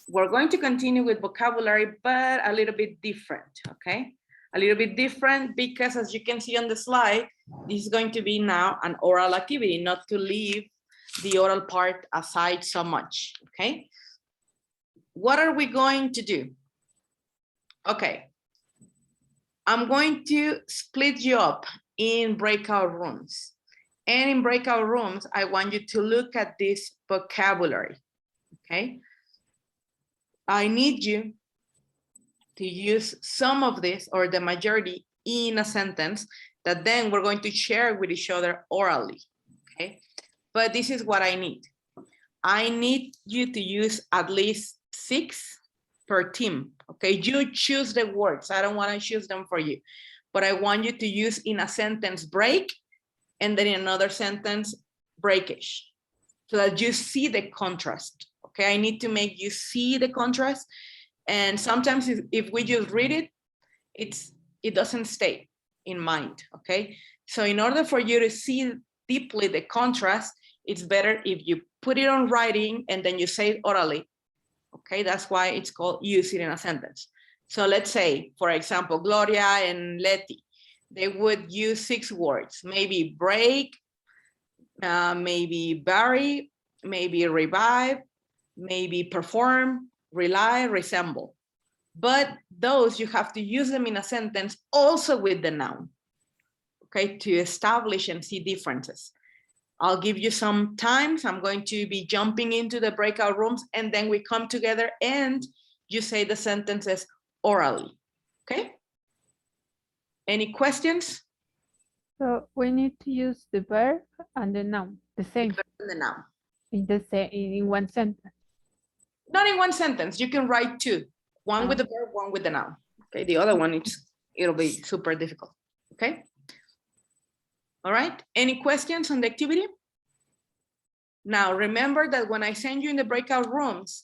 We're going to continue with vocabulary, but a little bit different, okay? A little bit different because as you can see on the slide, this is going to be now an oral activity, not to leave the oral part aside so much, okay? What are we going to do? Okay. I'm going to split you up in breakout rooms. And in breakout rooms, I want you to look at this vocabulary, okay? I need you to use some of this or the majority in a sentence that then we're going to share with each other orally, okay? But this is what I need. I need you to use at least 6 per team, okay? You choose the words. I don't want to choose them for you, but I want you to use in a sentence break and then in another sentence breakage so that you see the contrast, okay? I need to make you see the contrast. And sometimes if we just read it, it doesn't stay in mind, okay? So in order for you to see deeply the contrast, it's better if you put it on writing and then you say it orally, okay? That's why it's called use it in a sentence. So let's say, for example, Gloria and Letty, they would use 6 words, maybe break, maybe bury, maybe revive, maybe perform, rely, resemble. But those, you have to use them in a sentence also with the noun, okay, to establish and see differences. I'll give you some times. I'm going to be jumping into the breakout rooms and then we come together and you say the sentences orally, okay? Any questions? So we need to use the verb and the noun, the same, The noun. in one sentence. Not in one sentence, you can write 2. One with the verb, one with the noun. Okay, the other one, it'll be super difficult, okay? All right, any questions on the activity? Now, remember that when I send you in the breakout rooms,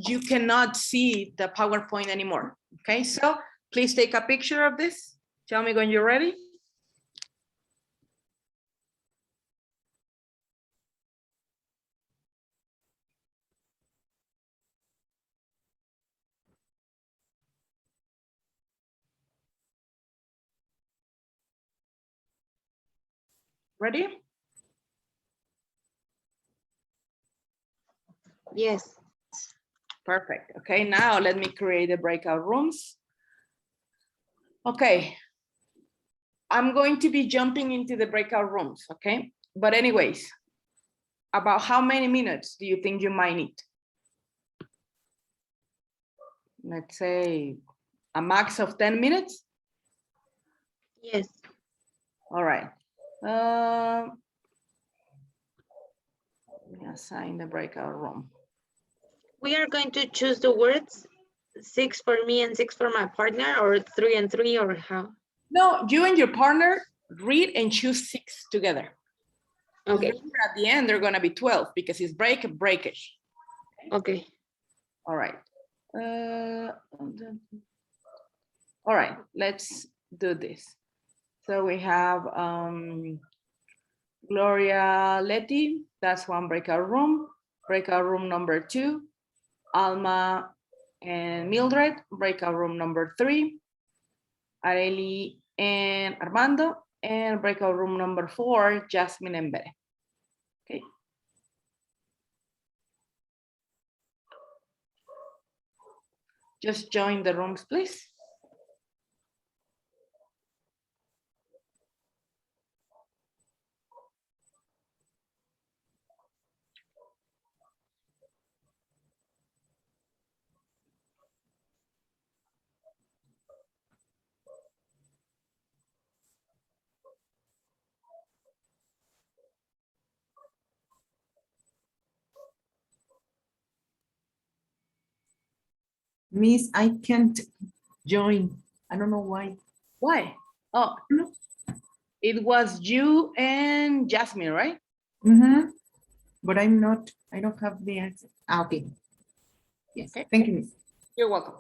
you cannot see the PowerPoint anymore, okay? So please take a picture of this. Tell me when you're ready. Ready? Yes. Perfect. Okay, now let me create the breakout rooms. Okay. I'm going to be jumping into the breakout rooms, okay? But anyways, about how many minutes do you think you might need? Let's say a max of 10 minutes? Yes. All right. Let me assign the breakout room. We are going to choose the words 6 for me and 6 for my partner, or 3 and 3, or how? No, you and your partner read and choose 6 together. Okay, Remember, at the end, they're gonna be 12 because it's breakage. okay. All right. All right, let's do this. So we have Gloria Letty, that's one breakout room. Breakout room number 2, Alma and Mildred, breakout room number 3, Areli and Armando, and breakout room number 4, Jasmine and Bere. Okay. Just join the rooms, please. Miss, I can't join. I don't know why. Why? Oh, it was you and Jasmine, right? Mm-hmm. But I'm not, I don't have the access. Ah, okay. Yes, Okay. thank you, Miss. You're welcome.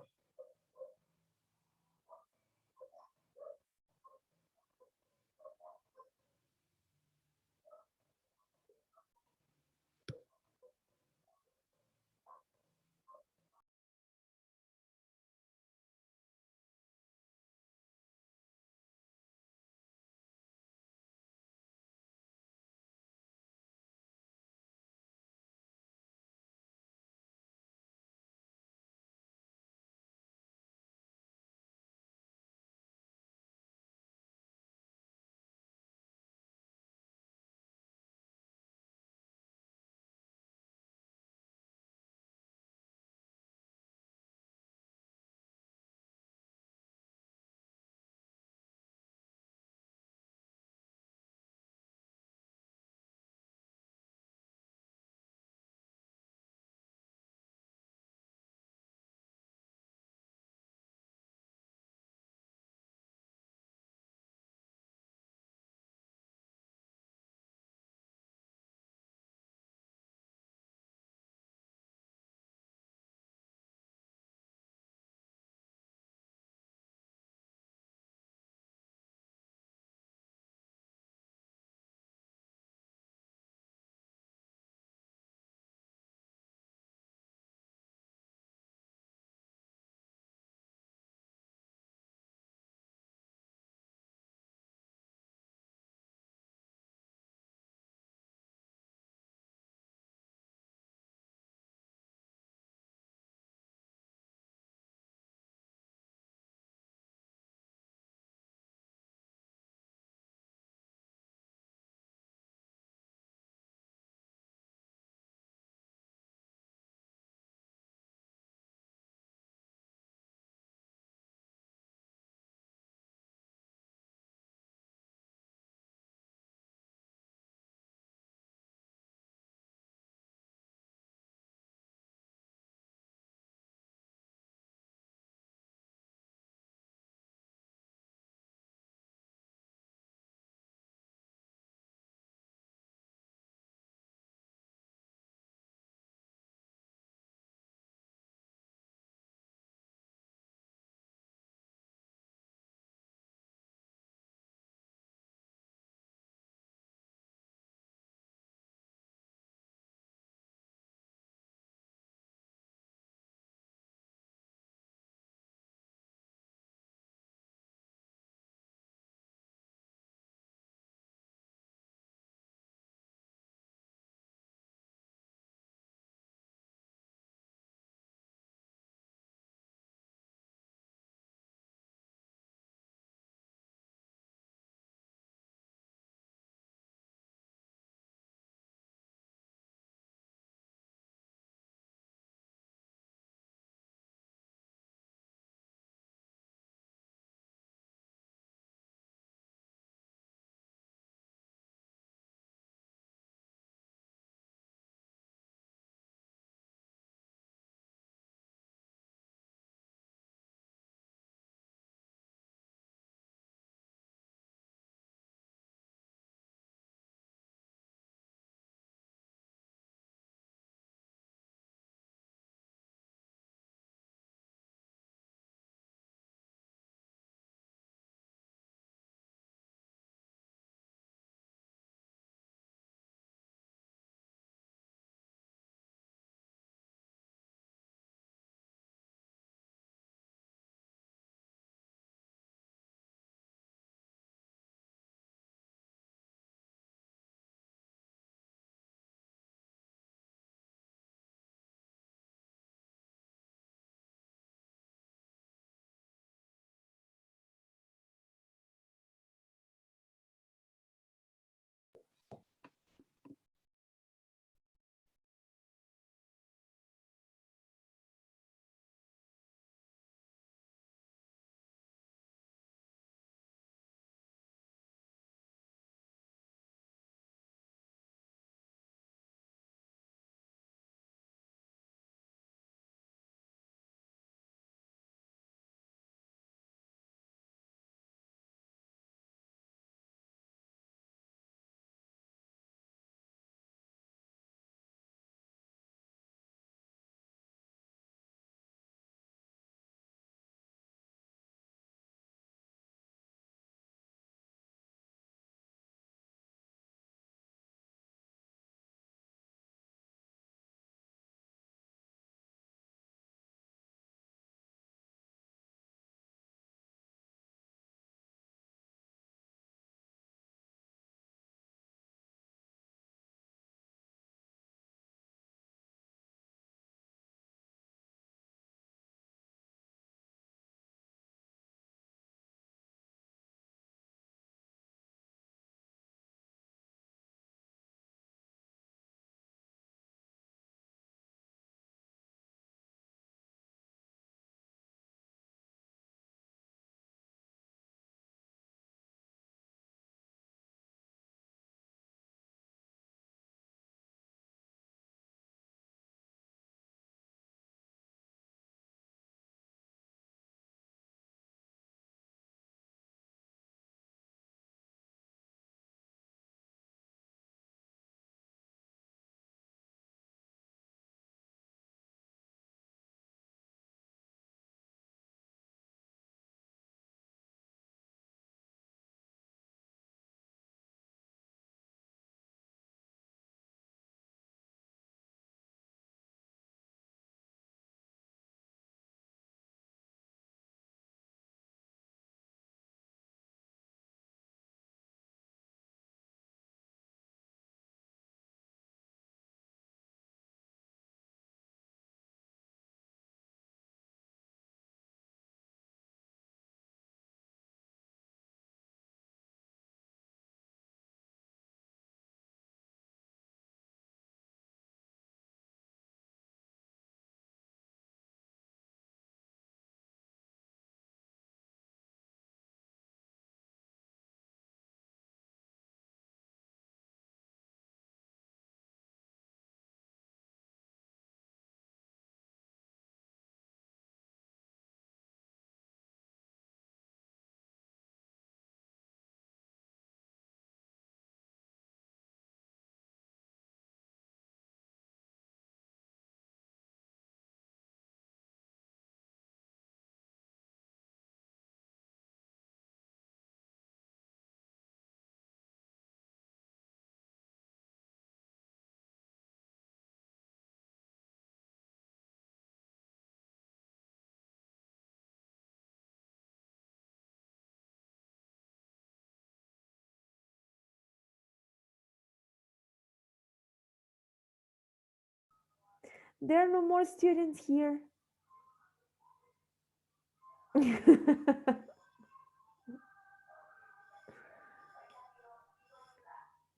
There are no more students here.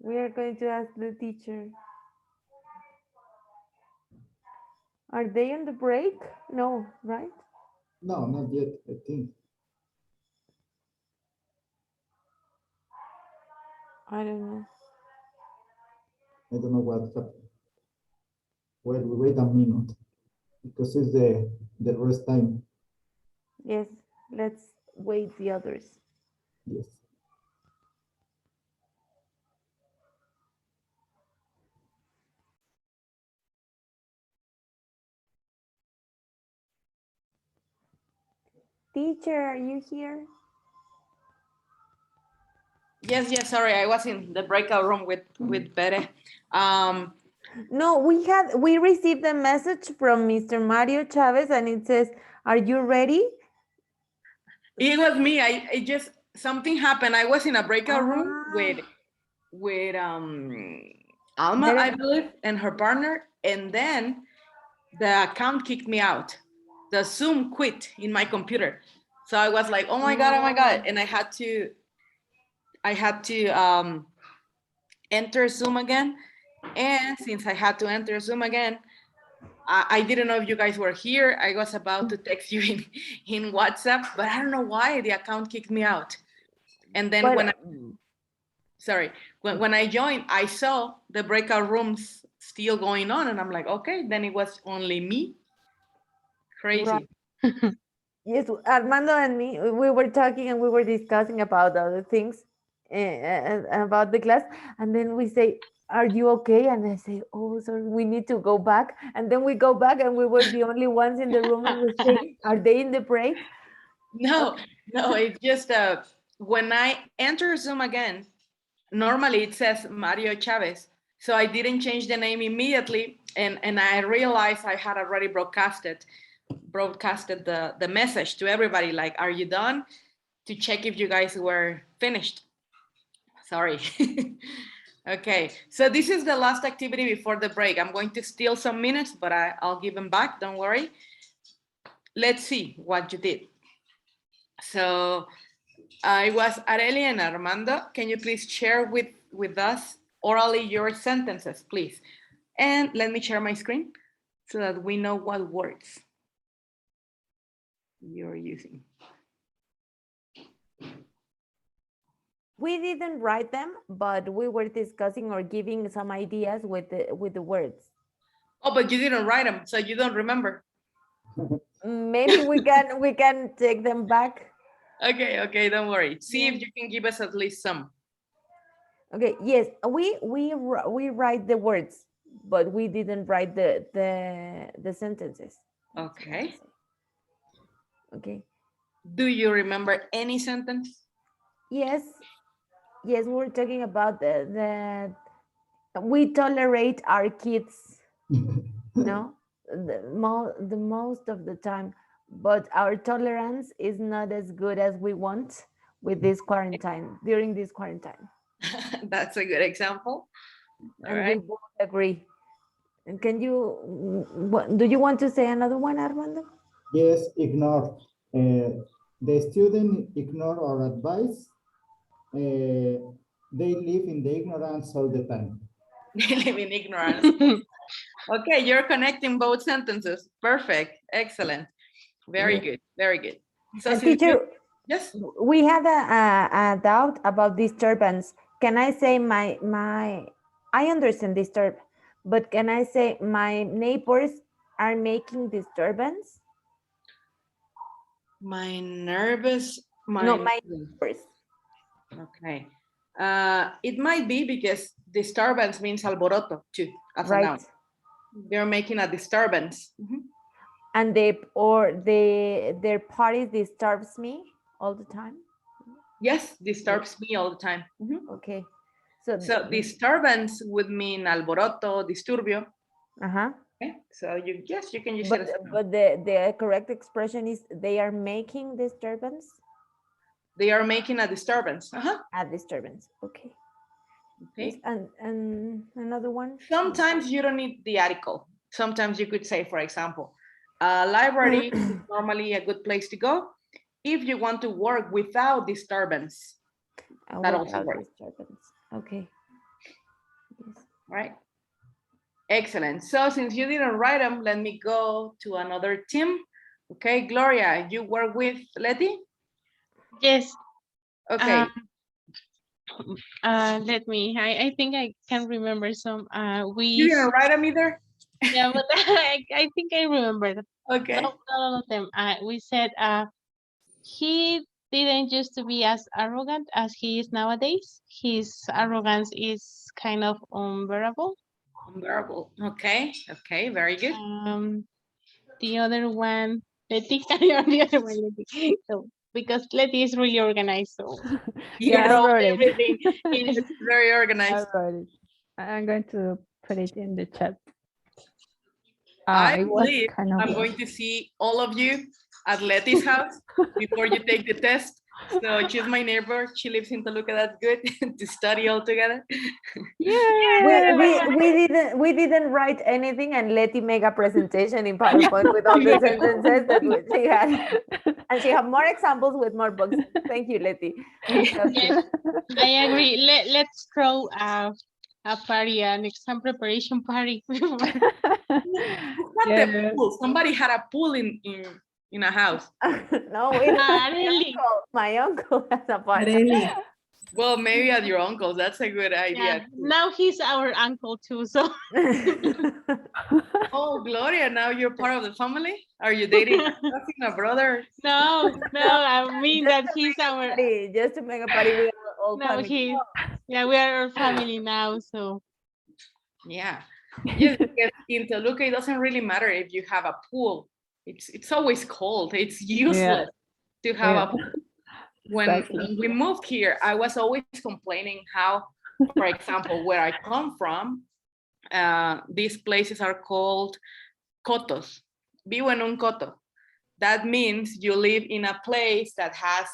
We are going to ask the teacher. Are they on the break? No, right? No, not yet, I think. I don't know. I don't know what happened. Well, we wait a minute because it's the rest time. Yes, let's wait the others. Yes. Teacher, are you here? Yes, sorry, I was in the breakout room with Bere. No, we received a message from Mr. Mario Chavez and it says, are you ready? It was me. I just something happened. I was in a breakout room Ah. with Alma, I believe, and her partner, and then the account kicked me out. The Zoom quit in my computer. So I was like, oh my God. And I had to enter Zoom again. And since I had to enter Zoom again, I didn't know if you guys were here. I was about to text you in WhatsApp, but I don't know why the account kicked me out. And then when I joined, I saw the breakout rooms still going on, and I'm like, okay, then it was only me. Crazy. Right. Yes, Armando and me, we were talking and we were discussing about other things about the class, and then we say, are you okay? And I say, oh, sorry, we need to go back. And then we go back and we were the only ones in the room and we say, are they in the break? No, it's just when I enter Zoom again, normally it says Mario Chavez. So I didn't change the name immediately, and I realized I had already broadcasted the message to everybody, like, are you done? To check if you guys were finished. Sorry. Okay, so this is the last activity before the break. I'm going to steal some minutes, but I'll give them back, don't worry. Let's see what you did. So I was Areli and Armando. Can you please share with us orally your sentences, please? And let me share my screen so that we know what words you're using. We didn't write them, but we were discussing or giving some ideas with the words. Oh, but you didn't write them, so you don't remember. Maybe we can take them back. Okay, don't worry. See if you can give us at least some. Okay, yes, we write the words, but we didn't write the sentences. Okay. Okay. Do you remember any sentence? Yes, we're talking about the we tolerate our kids, no, the most of the time, but our tolerance is not as good as we want with this quarantine, during this quarantine. That's a good example. All And right. we both agree. And can you, do you want to say another one, Armando? Yes, ignore. The student ignore our advice. They live in the ignorance all the time. They live in ignorance. Okay, you're connecting both sentences. Perfect. Excellent. Very good. Very good. So Teacher, yes. We had a doubt about disturbance. Can I say I understand disturb, but can I say my neighbors are making disturbance? My neighbors. Okay. It might be because disturbance means alboroto too, as a noun. They're making a disturbance. And their party disturbs me all the time? Yes, disturbs me all the time. Okay. So disturbance would mean alboroto, disturbio. Okay. So you can use it. But the correct expression is they are making disturbance? They are making a disturbance. A disturbance. Okay. Okay. Yes, and another one. Sometimes you don't need the article. Sometimes you could say, for example, a library is normally a good place to go if you want to work without disturbance. That also Without works. disturbance. Okay. Yes. Right? Excellent. So since you didn't write them, let me go to another team. Okay, Gloria, you work with Letty? Yes. Okay. Let me, I think I can remember some, You we, didn't write them either? yeah, but I think I remember them. Okay. Not all of them. We said, he didn't used to be as arrogant as he is nowadays. His arrogance is kind of unbearable. Unbearable. Okay. Okay. Very good. The other one, Letty, the other one, Letty. So, because Letty is really organized, so Yeah, I Yes, wrote it. everything is it's very I organized. wrote it. I'm going to put it in the chat. I It was believe kind of I'm going to see all of you at Letty's house before you take the test. So she's my neighbor. She lives in Toluca. That's good to study all together. we didn't write anything and Letty make a presentation in PowerPoint with all the sentences that she had. And she have more examples with more books. Thank you, Letty. Yes, I agree. Let's throw a party, an exam preparation party. Who had the pool? Somebody had a pool in a house. No, we don't. Really? My uncle has a party. Really? Well, maybe at your uncle's. That's a good Yeah, idea. now he's our uncle too, so Oh, Gloria, now you're part of the family? Are you dating a cousin, a brother? no, I mean that he's our, Party, just to make a party with all no, family. yeah, we are our family now, so. Yeah. Yes, because in Toluca, it doesn't really matter if you have a pool. It's always cold. It's useless to have a pool. When we moved here, I was always complaining how, for example, where I come from, these places are called cotos. Vivo en un coto. That means you live in a place that has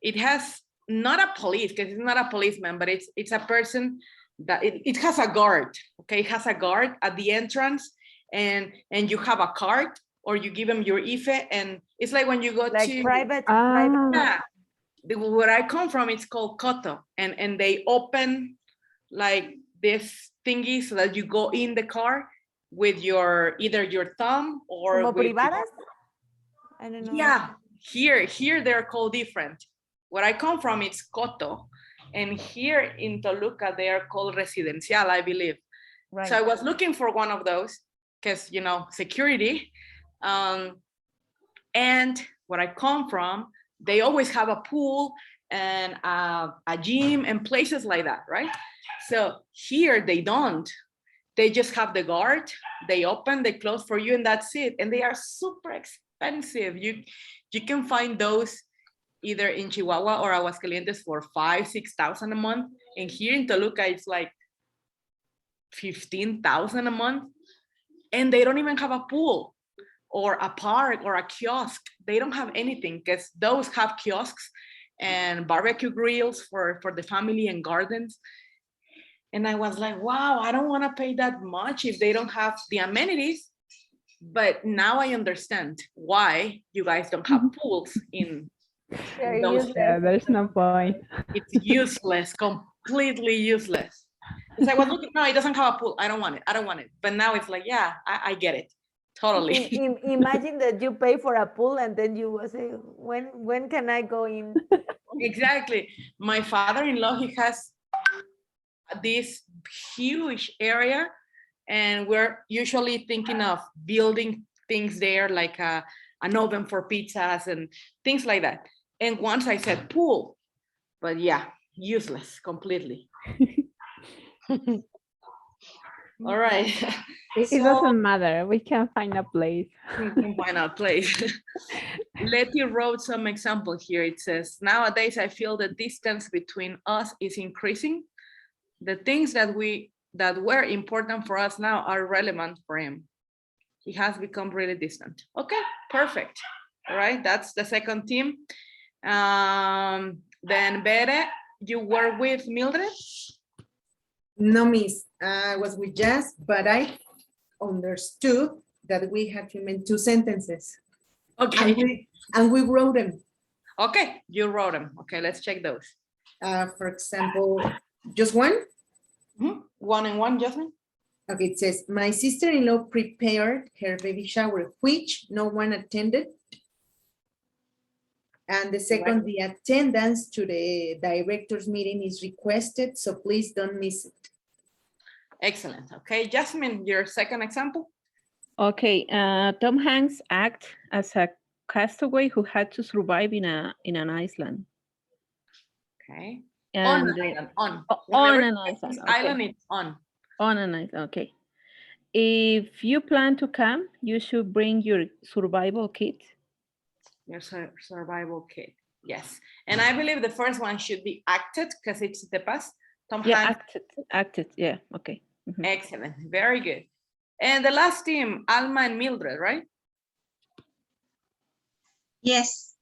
it has not a police, because it's not a policeman, but it's a person that it has a guard. Okay, it has a guard at the entrance, and you have a card, or you give them your IFE, and it's like when you go Like to private. yeah, where I come from, it's called Coto, and they open like this thingy so that you go in the car with your either your thumb or Como with privadas? I don't know. yeah, here they're called different. Where I come from, it's Coto, and here in Toluca they are called residencial, I believe. Right. So I was looking for one of those because security. And where I come from, they always have a pool and a gym and places like that, right? So here they don't. They just have the guard. They open, they close for you, and that's it. And they are super expensive. You can find those either in Chihuahua or Aguascalientes for 5,000-6,000 a month. And here in Toluca, it's like 15,000 a month. And they don't even have a pool or a park or a kiosk. They don't have anything, because those have kiosks and barbecue grills for the family and gardens. And I was like, wow, I don't want to pay that much if they don't have the amenities. But now I understand why you guys don't have pools in those. Yeah, there's no point. It's useless, completely useless. Because I was looking, no, it doesn't have a pool. I don't want it. But now it's like, yeah, I get it. Totally. Imagine that you pay for a pool and then you will say, when can I go in? Exactly. My father-in-law, he has this huge area, and we're usually thinking of building things there, like an oven for pizzas and things like that. And once I said pool, but yeah, useless completely. All right. It doesn't matter. We can find a place. We can find a place. Letty wrote some example here. It says, nowadays I feel the distance between us is increasing. The things that were important for us now are relevant for him. He has become really distant. Okay, perfect. All right, that's the second team. Then Bere, you work with Mildred? No, miss, I was with Jazz, but I understood that we had to make 2 sentences. Okay. And we wrote them. Okay, you wrote them. Okay, let's check those. For example, just one? One and one, Jasmine? Okay, it says, my sister-in-law prepared her baby shower, which no one attended. And the second, the attendance to the director's meeting is requested, so please don't miss it. Excellent. Okay, Jasmine, your second example? Okay, Tom Hanks act as a castaway who had to survive in an island. Okay. And On an island, on. on Whenever an it's island, Island, okay. it's on. On an island, okay. If you plan to camp, you should bring your survival kit. Your survival kit. Yes. And I believe the first one should be acted because it's the past. Tom Yeah, Hanks. acted, yeah, okay. Mhm. Excellent. Very good. And the last team, Alma and Mildred, right? Yes.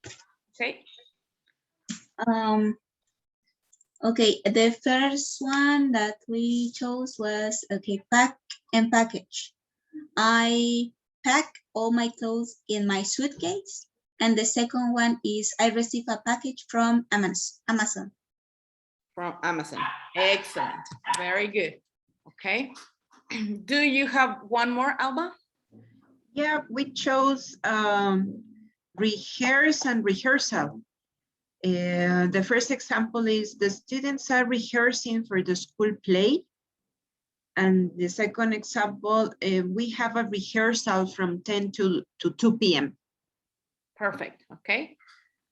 Okay. Okay, the first one that we chose was, okay, pack and package. I pack all my clothes in my suitcase. And the second one is I received a package from Amazon. From Amazon. Excellent. Very good. Okay. Do you have one more, Alba? Yeah, we chose rehearse and rehearsal. The first example is the students are rehearsing for the school play. And the second example, we have a rehearsal from 10 to 2 p.m. Perfect. Okay.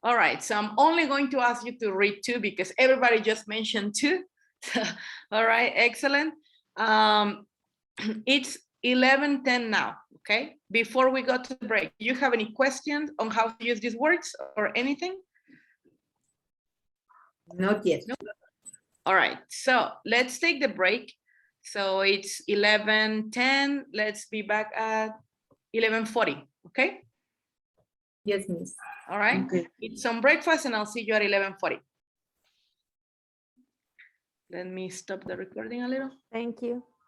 All right. So I'm only going to ask you to read 2 because everybody just mentioned 2. All right. Excellent. It's 11:10 now. Okay. Before we go to the break, do you have any questions on how to use these words or anything? Not yet. No? All right. So let's take the break. So it's 11:10. Let's be back at 11:40. Okay. Yes, miss. All right. Okay. Eat some breakfast and I'll see you at 11:40. Let me stop the recording a little. Thank you.